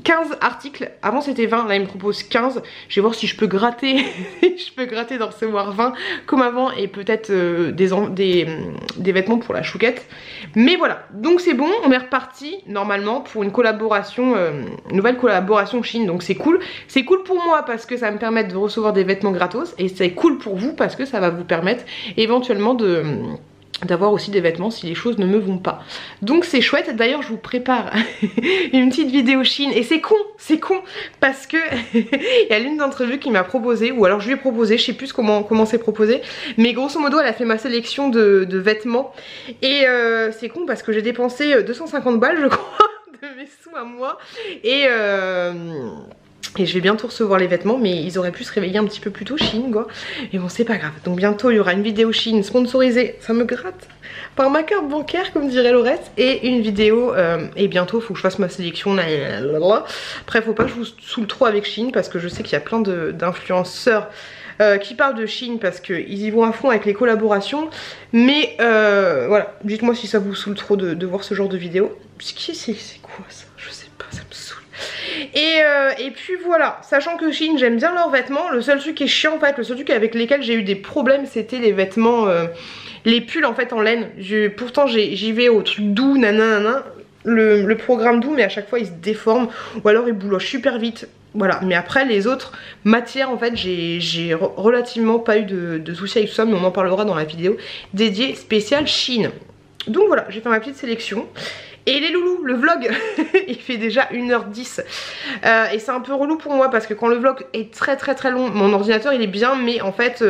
15 articles, avant c'était 20, là ils me proposent 15. Je vais voir si je peux gratter je peux gratter d'en recevoir 20 comme avant et peut-être des vêtements pour la chouquette. Mais voilà, donc c'est bon, on est reparti normalement pour une collaboration, nouvelle collaboration Shein, donc c'est cool. C'est cool pour moi parce que ça va me permettre de recevoir des vêtements gratos et c'est cool pour vous parce que ça va vous permettre éventuellement d'avoir aussi des vêtements si les choses ne me vont pas. Donc c'est chouette. D'ailleurs je vous prépare une petite vidéo Shein et c'est con parce que il y a l'une d'entre vous qui m'a proposé, ou alors je lui ai proposé, je sais plus comment c'est proposé, mais grosso modo elle a fait ma sélection de vêtements et c'est con parce que j'ai dépensé 250 balles je crois de mes sous à moi et je vais bientôt recevoir les vêtements, mais ils auraient pu se réveiller un petit peu plus tôt, Shein quoi. Et bon c'est pas grave, donc bientôt il y aura une vidéo Shein sponsorisée, ça me gratte, par ma carte bancaire comme dirait Laurette. Et une vidéo, et bientôt il faut que je fasse ma sélection, Après faut pas que je vous saoule trop avec Shein parce que je sais qu'il y a plein d'influenceurs qui parlent de Shein parce qu'ils y vont à fond avec les collaborations. Mais voilà, dites-moi si ça vous saoule trop de voir ce genre de vidéo. C'est quoi ça? Je sais pas, ça me saoule. Et puis voilà, sachant que Shein j'aime bien leurs vêtements, le seul truc qui est chiant en fait, le seul truc avec lesquels j'ai eu des problèmes c'était les vêtements, les pulls en fait en laine. Pourtant j'y vais au truc doux, nanana, le programme doux, mais à chaque fois il se déforme ou alors il bouloche super vite. Voilà, mais après les autres matières en fait j'ai relativement pas eu de soucis avec tout ça, mais on en parlera dans la vidéo dédiée spéciale Shein. Donc voilà, j'ai fait ma petite sélection. Et les loulous, le vlog il fait déjà 1h10 et c'est un peu relou pour moi parce que quand le vlog est très long, mon ordinateur il est bien, mais en fait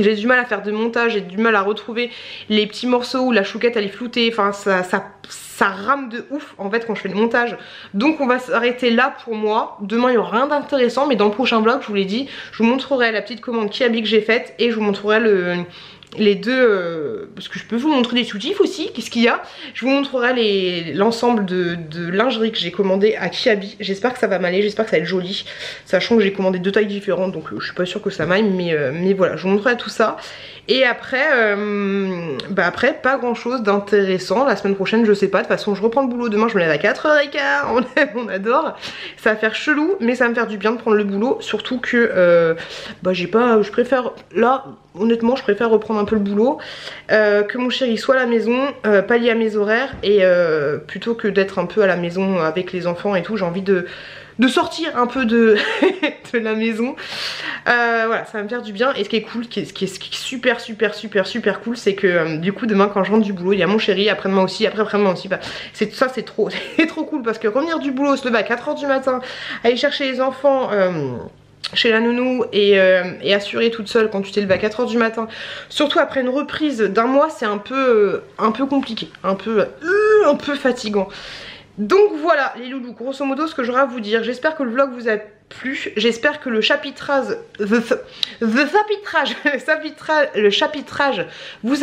j'ai du mal à faire de montage, j'ai du mal à retrouver les petits morceaux où la chouquette elle est floutée, enfin ça rame de ouf en fait quand je fais le montage. Donc on va s'arrêter là pour moi. Demain il y aura rien d'intéressant, mais dans le prochain vlog je vous l'ai dit, je vous montrerai la petite commande Kiabi que j'ai faite et je vous montrerai les deux, parce que je peux vous montrer des soutifs aussi. Qu'est-ce qu'il y a? Je vous montrerai l'ensemble de lingerie que j'ai commandé à Kiabi. J'espère que ça va m'aller, j'espère que ça va être joli, sachant que j'ai commandé 2 tailles différentes, donc je suis pas sûre que ça m'aille, mais voilà, je vous montrerai tout ça. Et après, après pas grand chose d'intéressant. La semaine prochaine, je sais pas, de toute façon je reprends le boulot demain, je me lève à 4h15, on adore. Ça va faire chelou, mais ça va me faire du bien de prendre le boulot, surtout que je préfère, là honnêtement je préfère reprendre un peu le boulot, que mon chéri soit à la maison, pallier à mes horaires, et plutôt que d'être un peu à la maison avec les enfants et tout, j'ai envie de sortir un peu de la maison. Voilà, ça va me faire du bien. Et ce qui est cool, ce qui est super cool, c'est que du coup demain quand je rentre du boulot, il y a mon chéri, après-demain aussi, après-demain aussi. Ça c'est trop cool, parce que revenir du boulot, se lever à 4h du matin, aller chercher les enfants chez la nounou et assurer toute seule quand tu t'es levé à 4h du matin, surtout après une reprise d'un mois, c'est un peu compliqué, un peu fatigant. Donc voilà les loulous, grosso modo ce que j'aurai à vous dire. J'espère que le vlog vous a plu, j'espère que le chapitrage vous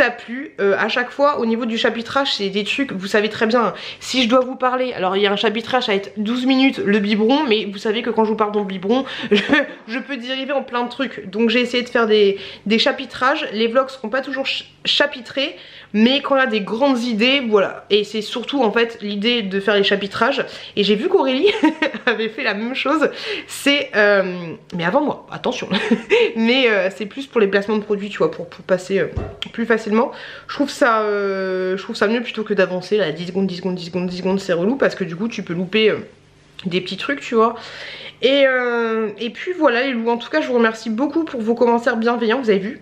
a plu. À chaque fois au niveau du chapitrage, c'est des trucs, vous savez très bien, si je dois vous parler, alors il y a un chapitrage, ça va être 12 minutes le biberon, mais vous savez que quand je vous parle dans le biberon, je peux dériver en plein de trucs. Donc j'ai essayé de faire des chapitrages. Les vlogs seront pas toujours chapitrés, mais quand on a des grandes idées, voilà. Et c'est surtout en fait l'idée de faire les chapitrages. Et j'ai vu qu'Aurélie avait fait la même chose. C'est mais avant moi, attention. Mais c'est plus pour les placements de produits, tu vois, pour passer plus facilement. Je trouve ça mieux plutôt que d'avancer là 10 secondes, 10 secondes, 10 secondes, 10 secondes, c'est relou parce que du coup tu peux louper des petits trucs, tu vois. Et puis voilà les loups, en tout cas je vous remercie beaucoup pour vos commentaires bienveillants. Vous avez vu,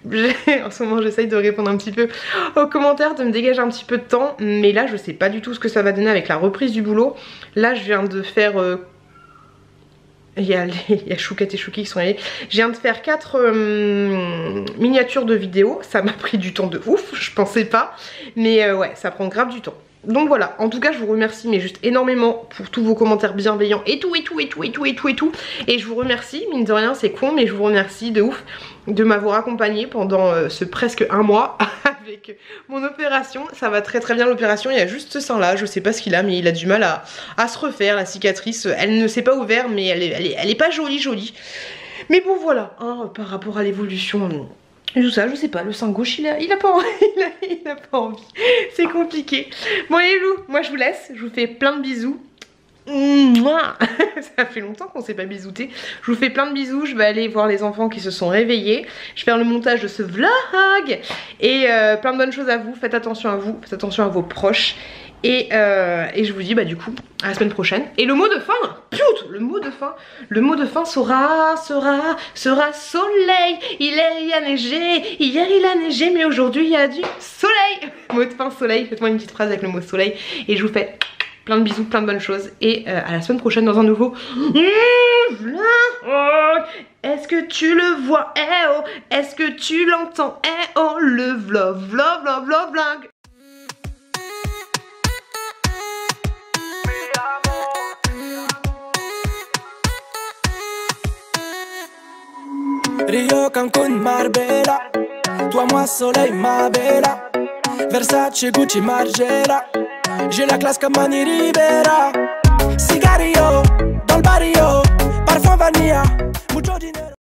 en ce moment j'essaye de répondre un petit peu aux commentaires, de me dégager un petit peu de temps. Mais là je sais pas du tout ce que ça va donner avec la reprise du boulot. Là je viens de faire... il y a Chouquette et Chouki qui sont allés. Je viens de faire 4 miniatures de vidéos. Ça m'a pris du temps de ouf, je pensais pas. Mais ouais, ça prend grave du temps. Donc voilà, en tout cas je vous remercie mais juste énormément pour tous vos commentaires bienveillants et tout. Et je vous remercie, mine de rien c'est con, mais je vous remercie de ouf de m'avoir accompagné pendant ce presque 1 mois avec mon opération. Ça va très bien l'opération, il y a juste ce sein là, je sais pas ce qu'il a, mais il a du mal à se refaire, la cicatrice, elle ne s'est pas ouverte mais elle est pas jolie. Mais bon voilà, hein, par rapport à l'évolution... tout ça, je sais pas, le sein gauche il a pas envie, c'est compliqué. Bon les loups, moi je vous laisse, je vous fais plein de bisous. Ça fait longtemps qu'on s'est pas bisouté. Je vous fais plein de bisous, je vais aller voir les enfants qui se sont réveillés. Je vais faire le montage de ce vlog. Et plein de bonnes choses à vous, faites attention à vous, faites attention à vos proches. Et je vous dis du coup à la semaine prochaine. Et le mot de fin, le mot de fin sera soleil. Hier il a neigé, mais aujourd'hui il y a du soleil. Mot de fin soleil, faites-moi une petite phrase avec le mot soleil. Et je vous fais plein de bisous, plein de bonnes choses. Et à la semaine prochaine dans un nouveau vlog. Est-ce que tu le vois? Eh oh. Est-ce que tu l'entends? Eh oh. Le vlog. Rio, Cancun, Marbella. Toi, moi, soleil, ma bella. Versace, Gucci, Margiela. J'ai la classe comme Manny Ribera. Cigarillo, dans le barrio. Parfum vanilla, mucho dinero.